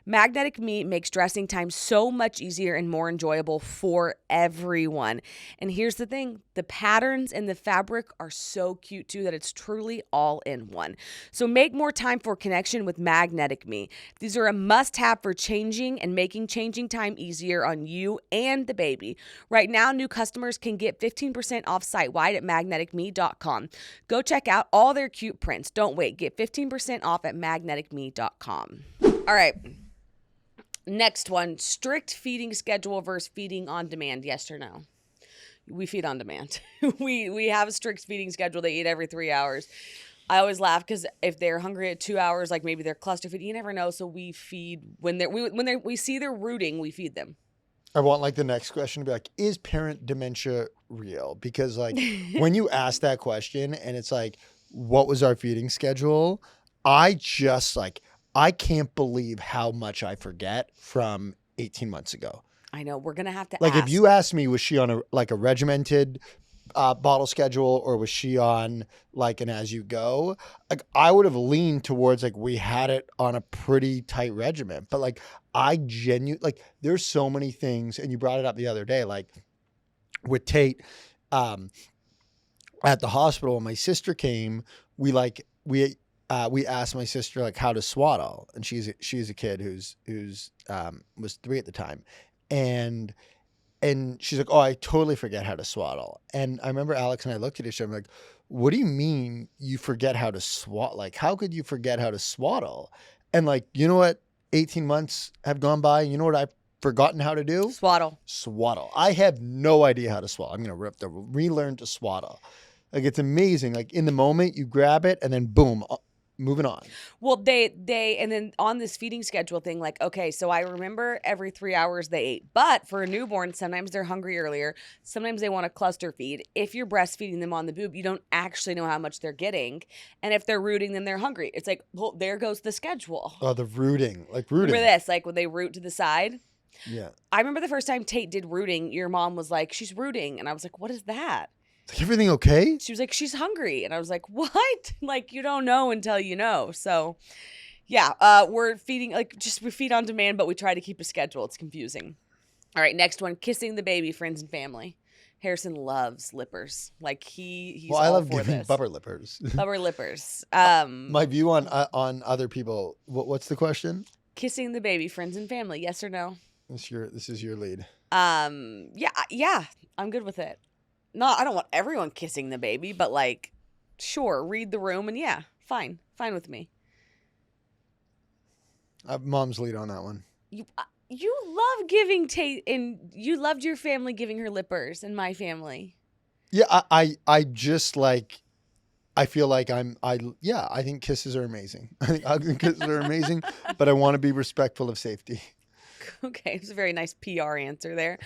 Magnetic Me makes dressing time so much easier and more enjoyable for everyone. And here's the thing, the patterns and the fabric are so cute too that it's truly all in one. So make more time for connection with Magnetic Me. These are a must-have for changing and making changing time easier on you and the baby. Right now, new customers can get 15% off site-wide at magneticme.com. Go check out all their cute prints. Don't wait. Get 15% off at magneticme.com. All right. Next one, strict feeding schedule versus feeding on demand. Yes or no? We feed on demand. we have a strict feeding schedule. They eat every 3 hours. I always laugh because if they're hungry at 2 hours, like maybe they're cluster feeding, you never know. So we feed when we see they're rooting, we feed them. I want like the next question to be like, is parent dementia real? Because like when you ask that question and it's like, what was our feeding schedule? I just like, I can't believe how much I forget from 18 months ago. I know, we're going to have to Like ask. if you asked me, was she on a regimented bottle schedule or was she on like an as you go? Like I would have leaned towards like we had it on a pretty tight regimen. But like I like there's so many things, and you brought it up the other day, like with Tate at the hospital when my sister came, we asked my sister like how to swaddle, and she's a kid who's was 3 at the time, and she's like, oh, I totally forget how to swaddle. And I remember Alix and I looked at each other, I'm like, what do you mean you forget how to swaddle? Like, how could you forget how to swaddle? And like, you know what? 18 months have gone by, and you know what I've forgotten how to do? Swaddle. I have no idea how to swaddle. I'm going to have to relearn to swaddle. Like, it's amazing. Like, in the moment, you grab it, and then boom, moving on. Well, they and then on this feeding schedule thing, like, okay, so I remember every 3 hours they ate, but for a newborn, sometimes they're hungry earlier. Sometimes they want to cluster feed. If you're breastfeeding them on the boob, you don't actually know how much they're getting. And if they're rooting, then they're hungry. It's like, well, there goes the schedule. Oh, the rooting. Like rooting. Remember this, like when they root to the side? Yeah. I remember the first time Tate did rooting, your mom was like, she's rooting. And I was like, what is that? Like, everything okay? She was like, she's hungry. And I was like, what? Like, you don't know until you know. So, yeah, we're feeding, like, we feed on demand, but we try to keep a schedule. It's confusing. All right, next one, kissing the baby, friends and family. Harrison loves lippers. Like, he's well, I all love for giving this. bubber lippers. Bubber lippers. My view on other people. What's the question? Kissing the baby, friends and family. Yes or no? This is your lead. Yeah, I'm good with it. No, I don't want everyone kissing the baby, but like, sure, read the room and yeah, fine with me. Mom's lead on that one. You love giving Tate, and you loved your family giving her lippers, and my family. Yeah, I just like, I feel like I think kisses are amazing. I think hugs and kisses are amazing, but I want to be respectful of safety. Okay, it's a very nice PR answer there.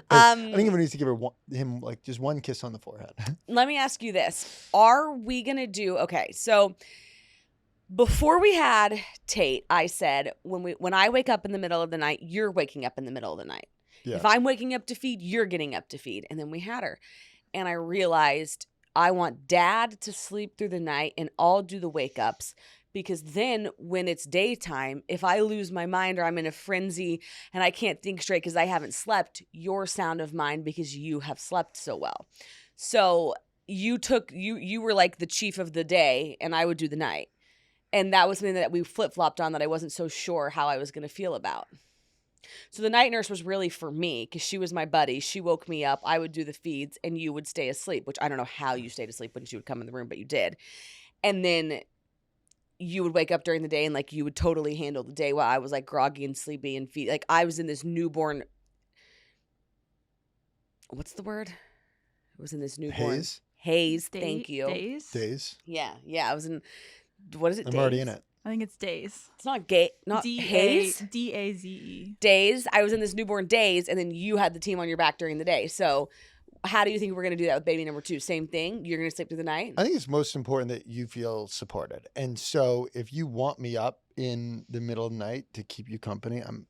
I think everyone needs to give him like just one kiss on the forehead. Let me ask you this. Are we going to do, okay, so before we had Tate, I said, when I wake up in the middle of the night, you're waking up in the middle of the night. Yeah. If I'm waking up to feed, you're getting up to feed. And then we had her. And I realized I want dad to sleep through the night and I'll do the wake ups. Because then when it's daytime, if I lose my mind or I'm in a frenzy and I can't think straight because I haven't slept, you're sound of mind because you have slept so well. So you were like the chief of the day and I would do the night. And that was something that we flip-flopped on that I wasn't so sure how I was going to feel about. So the night nurse was really for me because she was my buddy. She woke me up. I would do the feeds and you would stay asleep, which I don't know how you stayed asleep when she would come in the room, but you did. And then you would wake up during the day and like you would totally handle the day while I was like groggy and sleepy and feed. Like I was in this newborn. What's the word? I was in this newborn haze. Thank you. Days. Yeah. I was in. What is it? I'm already in it. I think it's days. It's not gay. Not haze. DAZE. Days. I was in this newborn days, and then you had the team on your back during the day. So, how do you think we're going to do that with baby number 2? Same thing? You're going to sleep through the night? I think it's most important that you feel supported. And so if you want me up in the middle of the night to keep you company, I'm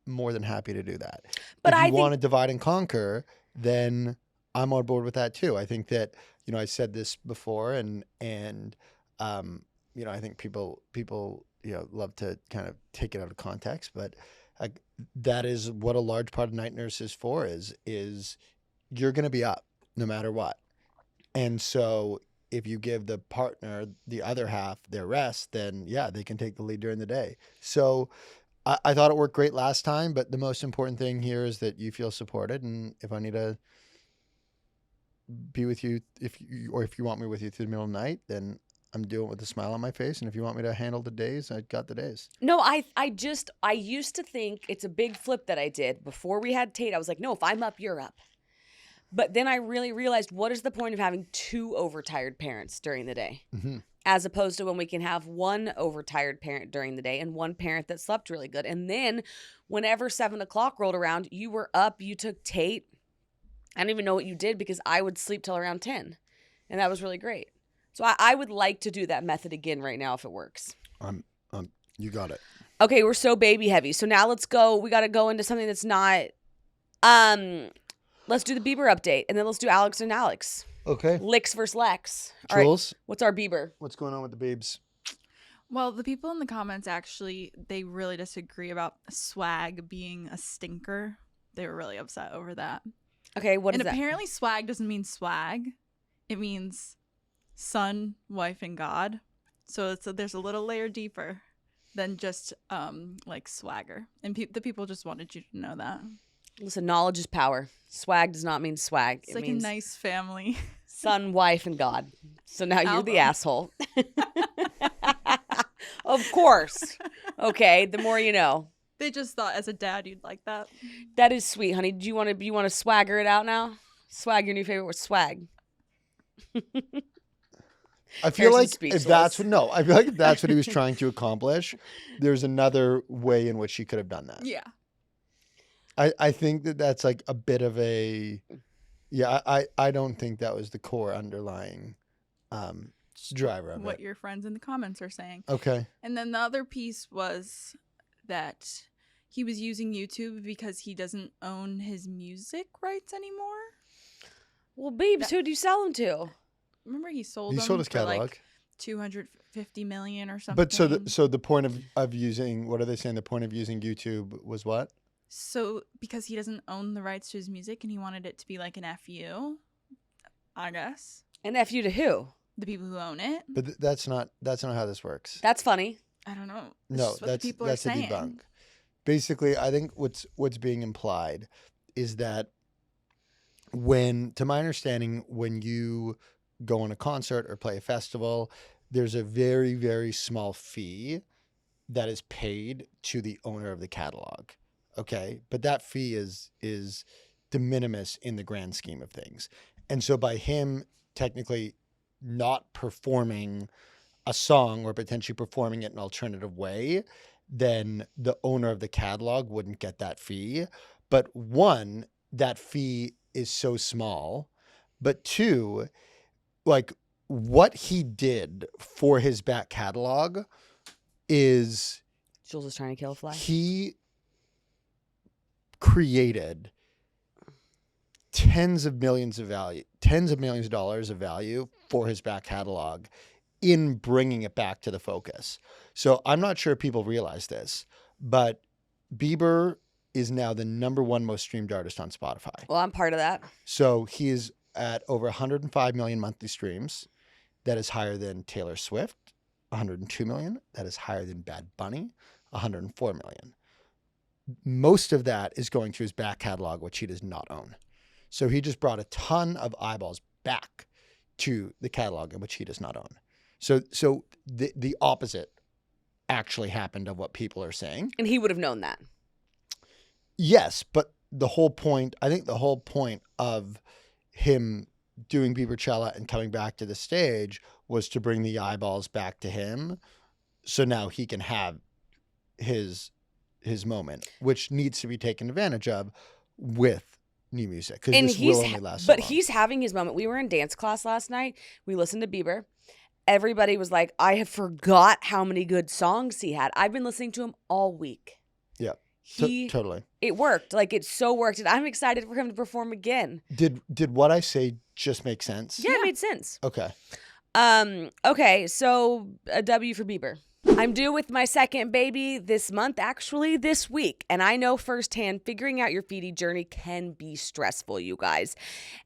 more than happy to do that. But if you want to divide and conquer, then I'm on board with that too. I think that, I said this before and I think people love to kind of take it out of context, but that is what a large part of night nurse is for, is you're going to be up no matter what. And so if you give the partner, the other half, their rest, then yeah, they can take the lead during the day. So I thought it worked great last time, but the most important thing here is that you feel supported. And if I need to be with you, if you want me with you through the middle of the night, then I'm doing it with a smile on my face. And if you want me to handle the days, I got the days. No, I used to think it's a big flip that I did before we had Tate. I was like, no, if I'm up, you're up. But then I really realized, what is the point of having two overtired parents during the day? Mm-hmm. As opposed to when we can have one overtired parent during the day and one parent that slept really good. And then whenever 7 o'clock rolled around, you were up, you took Tate. I don't even know what you did because I would sleep till around 10. And that was really great. So I would like to do that method again right now if it works. You got it. Okay, we're so baby heavy. So now let's go. We got to go into something that's not... Let's do the Bieber update, and then let's do Alix and Alix. Okay. Lex versus Lex. Jules, All right, what's our Bieber? what's going on with the babes? Well, the people in the comments actually, they really disagree about swag being a stinker. They were really upset over that. Okay, what is that? And apparently swag doesn't mean swag. It means son, wife, and God. So there's a little layer deeper than just like swagger. And the people just wanted you to know that. Listen, knowledge is power. Swag does not mean swag. It's like a nice family. Son, wife, and God. So now you're the asshole. Of course. Okay, the more you know. They just thought as a dad you'd like that. That is sweet, honey. Do you want to swagger it out now? Swag your new favorite word, swag. I feel like speechless. I feel like if that's what he was trying to accomplish, there's another way in which he could have done that. Yeah. I think that's like a bit of a, I don't think that was the core underlying driver of What it. your friends in the comments are saying. Okay. And then the other piece was that he was using YouTube because he doesn't own his music rights anymore. Well, Beebs, who do you sell them to? Remember he sold He them sold his for catalog. like 250 million or something. But so the point of using, what are they saying? The point of using YouTube was what? So because he doesn't own the rights to his music and he wanted it to be like an FU, I guess. An FU to who? The people who own it. But that's not how this works. That's funny. I don't know. It's No, just what the people that's are a saying. debunk. Basically, I think what's being implied is that to my understanding, when you go on a concert or play a festival, there's a very, very small fee that is paid to the owner of the catalog. Okay. But that fee is de minimis in the grand scheme of things. And so by him technically not performing a song or potentially performing it in an alternative way, then the owner of the catalog wouldn't get that fee. But one, that fee is so small. But two, like what he did for his back catalog is Jules is trying to kill a fly. he created tens of millions of dollars of value for his back catalog in bringing it back to the focus. So I'm not sure people realize this, but Bieber is now the #1 most streamed artist on Spotify. Well, I'm part of that. So he is at over 105 million monthly streams. That is higher than Taylor Swift, 102 million. That is higher than Bad Bunny, 104 million. Most of that is going to his back catalog, which he does not own. So he just brought a ton of eyeballs back to the catalog, which he does not own. So the opposite actually happened of what people are saying. And he would have known that. Yes, but I think the whole point of him doing Biebercella and coming back to the stage was to bring the eyeballs back to him. So now he can have his moment, which needs to be taken advantage of with new music. Because this will only last so long. He's having his moment. We were in dance class last night. We listened to Bieber. Everybody was like, I have forgot how many good songs he had. I've been listening to him all week. Yeah. Totally. It worked. Like, it so worked. And I'm excited for him to perform again. Did what I say just make sense? Yeah, it made sense. Okay. Okay, so a W for Bieber. I'm due with my second baby this month, actually this week. And I know firsthand figuring out your feeding journey can be stressful, you guys.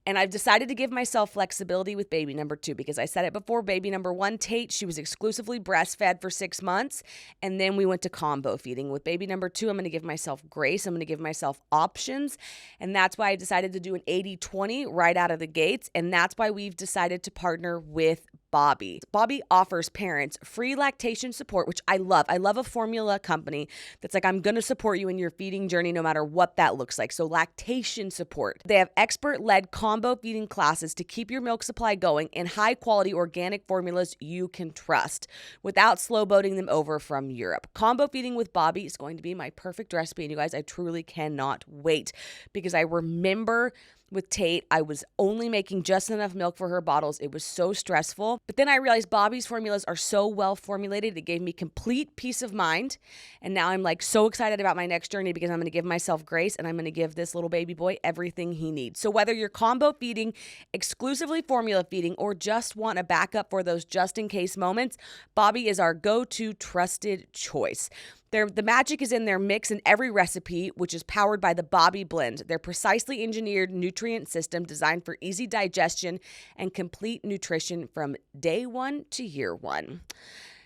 And I've decided to give myself flexibility with baby number 2 because I said it before, baby number 1, Tate, she was exclusively breastfed for 6 months. And then we went to combo feeding. With baby number 2, I'm going to give myself grace. I'm going to give myself options. And that's why I decided to do an 80-20 right out of the gates. And that's why we've decided to partner with Bobby. Bobby offers parents free lactation support, which I love. I love a formula company that's like, I'm going to support you in your feeding journey no matter what that looks like. So lactation support. They have expert-led combo feeding classes to keep your milk supply going and high-quality organic formulas you can trust without slow boating them over from Europe. Combo feeding with Bobby is going to be my perfect recipe. And you guys, I truly cannot wait because I remember with Tate, I was only making just enough milk for her bottles. It was so stressful. But then I realized Bobby's formulas are so well formulated. It gave me complete peace of mind. And now I'm like so excited about my next journey because I'm going to give myself grace and I'm going to give this little baby boy everything he needs. So whether you're combo feeding, exclusively formula feeding, or just want a backup for those just in case moments, Bobby is our go-to trusted choice. The magic is in their mix in every recipe, which is powered by the Bobby blend, their precisely engineered nutrient system designed for easy digestion and complete nutrition from day 1 to year 1.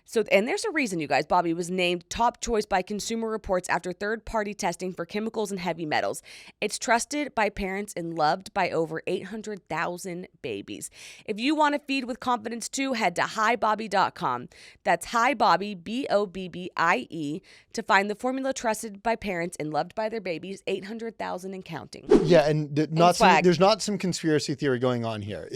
So, and there's a reason, you guys. Bobby was named top choice by Consumer Reports after third-party testing for chemicals and heavy metals. It's trusted by parents and loved by over 800,000 babies. If you want to feed with confidence too, head to HiBobby.com. That's HiBobby, BOBBIE, to find the formula trusted by parents and loved by their babies, 800,000 and counting. Yeah, and swag. there's not some conspiracy theory going on here.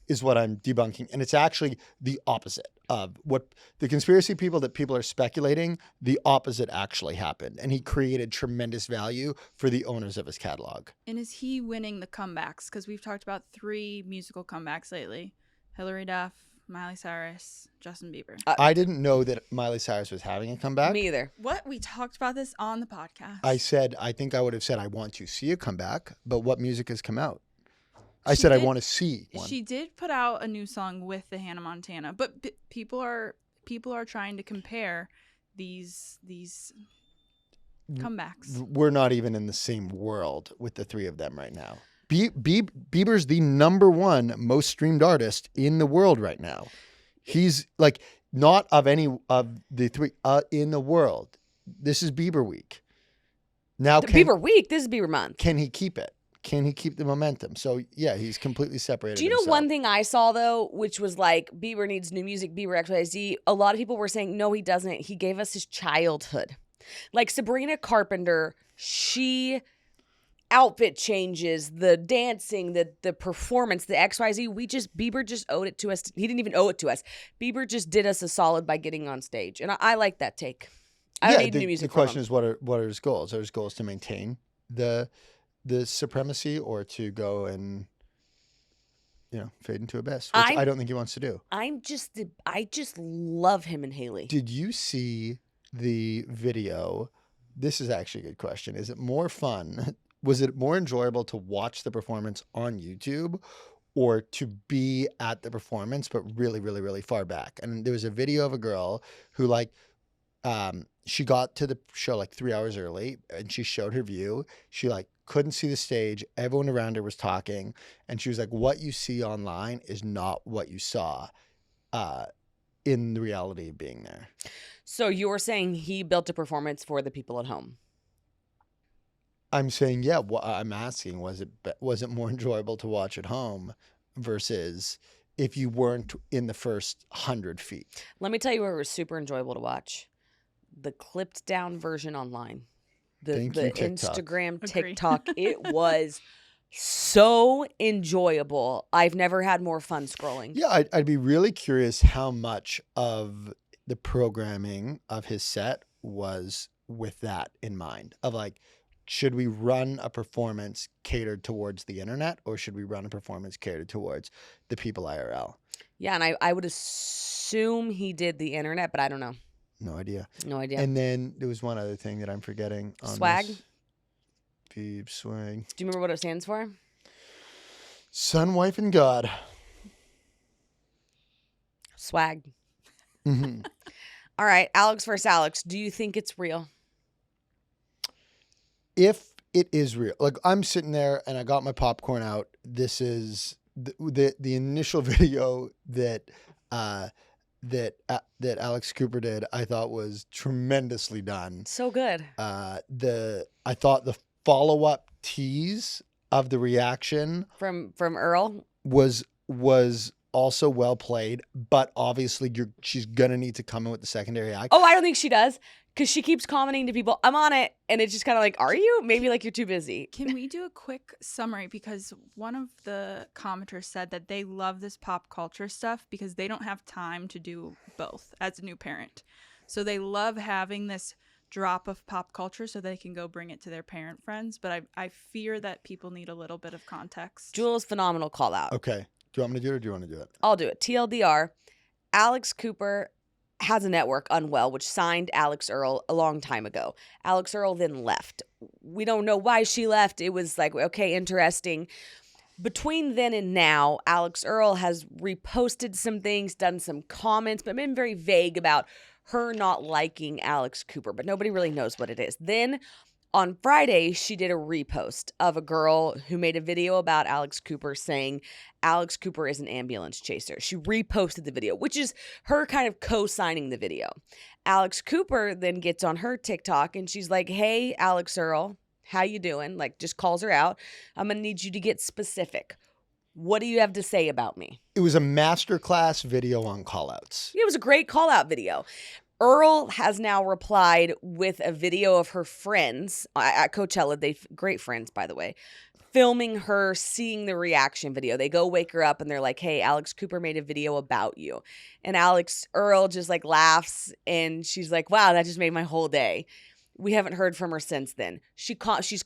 Is what I'm debunking, and it's actually the opposite of what the conspiracy people are speculating. The opposite actually happened, and he created tremendous value for the owners of his catalog. And is he winning the comebacks? Because we've talked about 3 musical comebacks lately: Hilary Duff, Miley Cyrus, Justin Bieber. I didn't know that Miley Cyrus was having a comeback. Me either. What? We talked about this on the podcast. I think I would have said I want to see a comeback, but what music has come out? I said I want to see one. She did put out a new song with the Hannah Montana, but people are trying to compare these comebacks. We're not even in the same world with the 3 of them right now. Bieber's the number 1 most streamed artist in the world right now. He's like not of any of the 3 in the world. This is Bieber week. Now, Bieber week. This is Bieber month. Can he keep it? Can he keep the momentum? So, yeah, he's completely separated. Do you know himself. one thing I saw, though, which was like, Bieber needs new music, Bieber XYZ? A lot of people were saying, no, he doesn't. He gave us his childhood. Like Sabrina Carpenter, she outfit changes, the dancing, the performance, the XYZ. Bieber just owed it to us. He didn't even owe it to us. Bieber just did us a solid by getting on stage. And I like that take. I don't need new music. The question is, what are his goals? Are his goals to maintain the supremacy or to go and fade into abyss, which I don't think he wants to do. I just love him and Haley. Did you see the video? This is actually a good question. Is it more fun? Was it more enjoyable to watch the performance on YouTube or to be at the performance, but really, really, really far back? And there was a video of a girl who she got to the show 3 hours early and she showed her view. She couldn't see the stage. Everyone around her was talking. And she was like, what you see online is not what you saw in the reality of being there. So you're saying he built a performance for the people at home? I'm saying, yeah. What I'm asking, was it more enjoyable to watch at home versus if you weren't in the first 100 feet? Let me tell you where it was super enjoyable to watch. The clipped down version online. The Instagram, TikTok. It was so enjoyable. I've never had more fun scrolling. Yeah, I'd be really curious how much of the programming of his set was with that in mind. Of should we run a performance catered towards the internet or should we run a performance catered towards the people IRL? Yeah, and I would assume he did the internet, but I don't know. No idea. No idea. And then there was one other thing that I'm forgetting. On S.W.A.G? S.W.A.G. Do you remember what it stands for? Son, wife, and God. Swag. Hmm. All right, Alex versus Alex. Do you think it's real? If it is real, like I'm sitting there and I got my popcorn out. This is the initial video that that Alex Cooper did. I thought was tremendously done. So good. I thought the follow up tease of the reaction From Earle. was also well played, but obviously she's gonna need to come in with the secondary act. Oh, I don't think she does. Because she keeps commenting to people, I'm on it. And it's just kind of like, are you? Maybe like you're too busy. Can we do a quick summary? Because one of the commenters said that they love this pop culture stuff because they don't have time to do both as a new parent. So they love having this drop of pop culture so they can go bring it to their parent friends. But I fear that people need a little bit of context. Jules, phenomenal call out. Okay. Do you want me to do it or do you want to do it? I'll do it. TLDR, Alex Cooper has a network, Unwell, which signed Alix Earle a long time ago. Alix Earle then left. We don't know why she left. It was like, okay, interesting. Between then and now, Alix Earle has reposted some things, done some comments, but been very vague about her not liking Alex Cooper, but nobody really knows what it is. Then on Friday, she did a repost of a girl who made a video about Alex Cooper saying Alex Cooper is an ambulance chaser. She reposted the video, which is her kind of co-signing the video. Alex Cooper then gets on her TikTok and she's like, hey, Alix Earle, how you doing? Like, just calls her out. I'm going to need you to get specific. What do you have to say about me? It was a masterclass video on callouts. It was a great call out video. Earle has now replied with a video of her friends at Coachella. They're great friends, by the way, filming her seeing the reaction video. They go wake her up and they're like, hey, Alex Cooper made a video about you. And Earle just like laughs and she's like, wow, that just made my whole day. We haven't heard from her since then. She's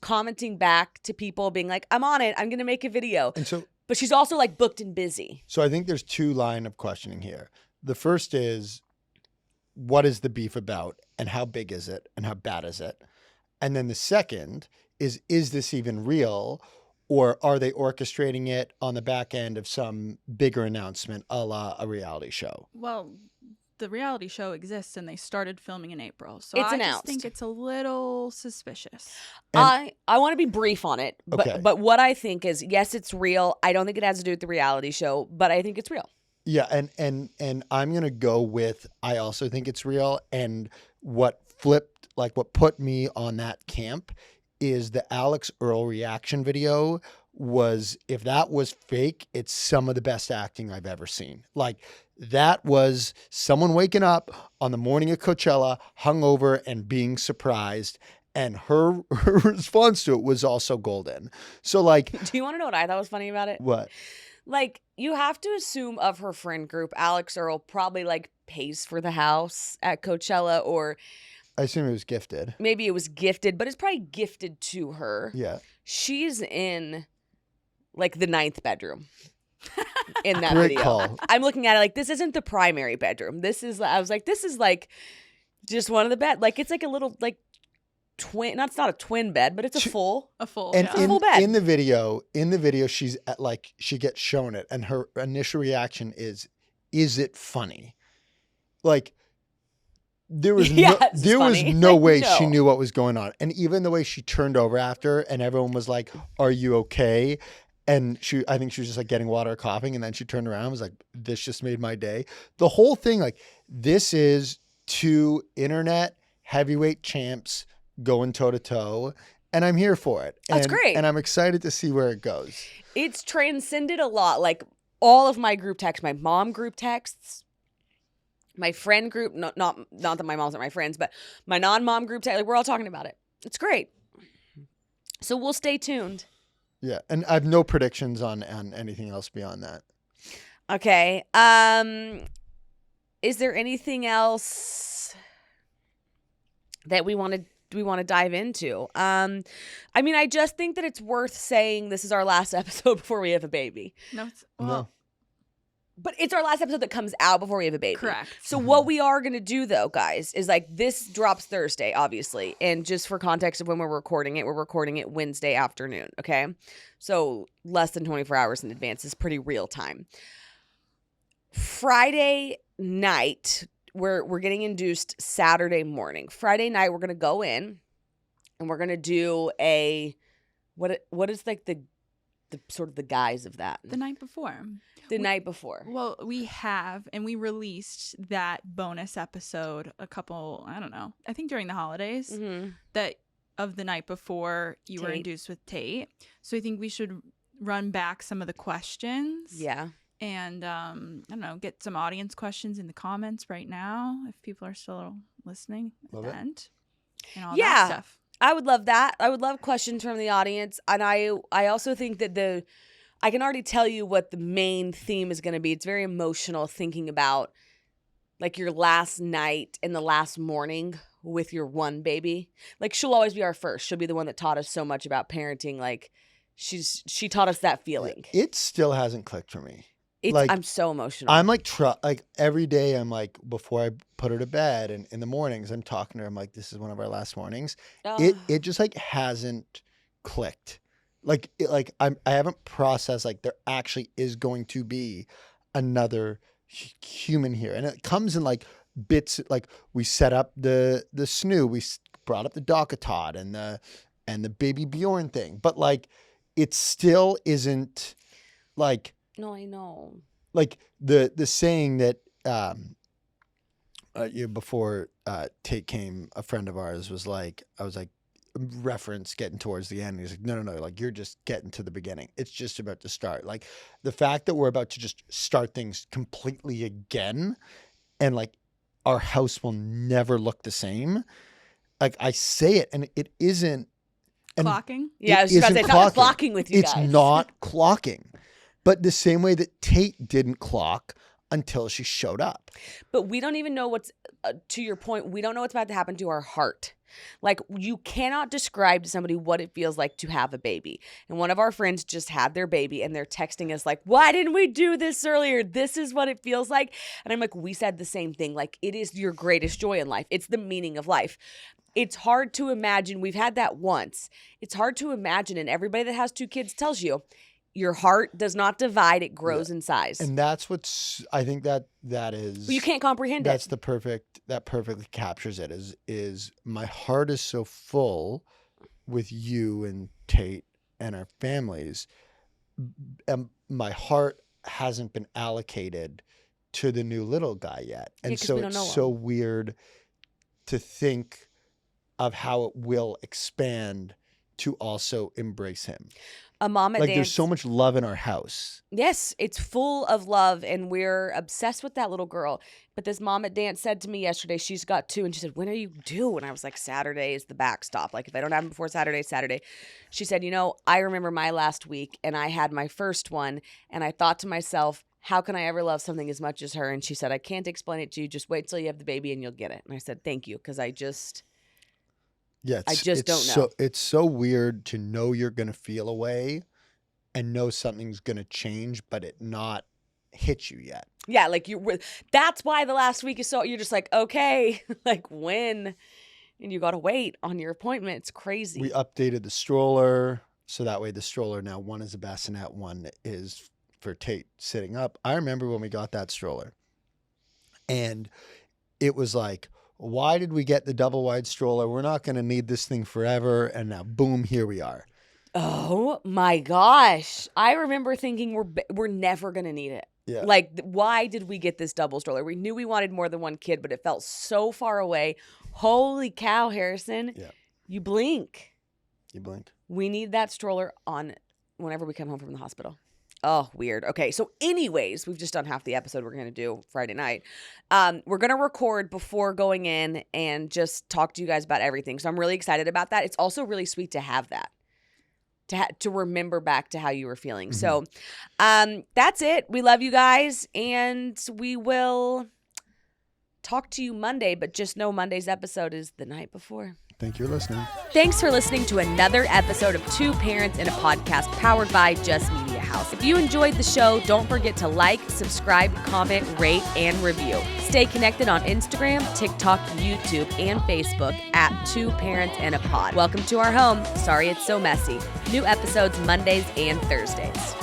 commenting back to people being like, I'm on it. I'm going to make a video. And so, but she's also like booked and busy. So I think there's two line of questioning here. The first is, what is the beef about and how big is it and how bad is it? And then the second is this even real, or are they orchestrating it on the back end of some bigger announcement a la a reality show? Well, the reality show exists and they started filming in April. So It's I announced. just think it's a little suspicious. I want to be brief on it, Okay. but what I think is, yes, it's real. I don't think it has to do with the reality show, but I think it's real. Yeah, and I'm gonna go with I also think it's real. And what put me on that camp is the Alix Earle reaction video was, if that was fake, it's some of the best acting I've ever seen. Like, that was someone waking up on the morning of Coachella, hungover and being surprised. And her response to it was also golden. So like, Do you want to know what I thought was funny about it? what? Like, you have to assume of her friend group, Alix Earle probably like pays for the house at Coachella, or I assume it was gifted. maybe it was gifted, but it's probably gifted to her. Yeah. She's in like the 9th bedroom in that Great video. call. I'm looking at it like, this isn't the primary bedroom. This is like just one of the bed. Like, it's like a little like twin. It's not a twin bed, but it's a full. A full. And yeah. full bed. in the video, she's at like, she gets shown it, and her initial reaction is it funny? Like, there was Yeah, it's there was funny. no Like, way no. she knew what was going on. And even the way she turned over after, and everyone was like, "Are you okay?" And I think she was just like getting water, coughing, and then she turned around and was like, "This just made my day." The whole thing, like, this is two internet heavyweight champs going toe to toe, and I'm here for it. That's And- great. and I'm excited to see where it goes. It's transcended a lot. Like, all of my group texts, my mom group texts, my friend group, not that my mom's not my friends, but my non-mom group text, like, we're all talking about it. It's great. So we'll stay tuned. Yeah, and I have no predictions on anything else beyond that. Okay. Is there anything else that we want to dive into? I mean, I just think that it's worth saying this is our last episode before we have a baby. No, it's, No. well, But it's our last episode that comes out before we have a baby. correct. So what we are going to do, though, guys, is like, this drops Thursday, obviously. And just for context of when we're recording it Wednesday afternoon, okay? So less than 24 hours in advance is pretty real time. Friday night, we're getting induced Saturday morning. Friday night, we're going to go in and we're going to do what is like the sort of the guise of that? The night before. Night before. Well, we have, and we released that bonus episode I think during the holidays, that of the night before you were induced with Tate. So I think we should run back some of the questions. Yeah. And, get some audience questions in the comments right now if people are still listening at the end. And all that stuff. I would love that. I would love questions from the audience. And I also think that I can already tell you what the main theme is going to be. It's very emotional, thinking about like your last night and the last morning with your one baby. Like, she'll always be our first. She'll be the one that taught us so much about parenting. Like, she taught us that feeling. It still hasn't clicked for me. I'm so emotional. I'm like every day I'm like, before I put her to bed and in the mornings I'm talking to her. I'm like, this is one of our last mornings. It just like hasn't clicked. I haven't processed like there actually is going to be another human here, and it comes in like bits. Like, we set up the snoo, we brought up the Docatod and the baby Bjorn thing, but like it still isn't like. No, I know. Like the saying that before Tate came, a friend of ours was like, I was like, reference getting towards the end. He's like, no, like you're just getting to the beginning. It's just about to start. Like, the fact that we're about to just start things completely again, and like our house will never look the same. Like, I say it, and it isn't. And clocking? Yeah, I was just about to say, it's not clocking with you guys. It's not clocking. But the same way that Tate didn't clock until she showed up. But we don't even know what's, to your point, we don't know what's about to happen to our heart. Like, you cannot describe to somebody what it feels like to have a baby. And one of our friends just had their baby, and they're texting us like, why didn't we do this earlier? This is what it feels like. And I'm like, we said the same thing. Like, it is your greatest joy in life. It's the meaning of life. It's hard to imagine. We've had that once. It's hard to imagine. And everybody that has 2 kids tells you, your heart does not divide, it grows in size. And that's I think that is. But you can't comprehend that perfectly captures it is my heart is so full with you and Tate and our families. And my heart hasn't been allocated to the new little guy yet. And so it's so weird to think of how it will expand to also embrace him. A mom at dance. There's so much love in our house. Yes, it's full of love, and we're obsessed with that little girl. But this mom at dance said to me yesterday, she's got 2, and she said, when are you due? And I was like, Saturday is the backstop. Like, if I don't have them before Saturday. She said, I remember my last week, and I had my first one, and I thought to myself, how can I ever love something as much as her? And she said, I can't explain it to you. Just wait till you have the baby, and you'll get it. And I said, thank you, because I just don't know. So it's so weird to know you're going to feel a way and know something's going to change, but it not hit you yet. Yeah, like that's why the last week is so, you're just like, okay, like when? And you got to wait on your appointment. It's crazy. We updated the stroller, so that way the stroller now, one is a bassinet, one is for Tate sitting up. I remember when we got that stroller, and it was like, why did we get the double wide stroller? We're not going to need this thing forever. And now, boom, here we are. Oh my gosh. I remember thinking we're never going to need it. Yeah. Like, why did we get this double stroller? We knew we wanted more than one kid, but it felt so far away. Holy cow, Harrison. Yeah. You blink. You blinked. We need that stroller on whenever we come home from the hospital. Oh, weird. Okay, so anyways, we've just done half the episode we're going to do Friday night. We're going to record before going in and just talk to you guys about everything. So I'm really excited about that. It's also really sweet to have that, to remember back to how you were feeling. Mm-hmm. So that's it. We love you guys, and we will talk to you Monday, but just know Monday's episode is the night before. Thank you for listening. Thanks for listening to another episode of Two Parents in a Podcast powered by Just Media House. If you enjoyed the show, don't forget to like, subscribe, comment, rate, and review. Stay connected on Instagram, TikTok, YouTube, and Facebook at Two Parents in a Pod. Welcome to our home. Sorry it's so messy. New episodes Mondays and Thursdays.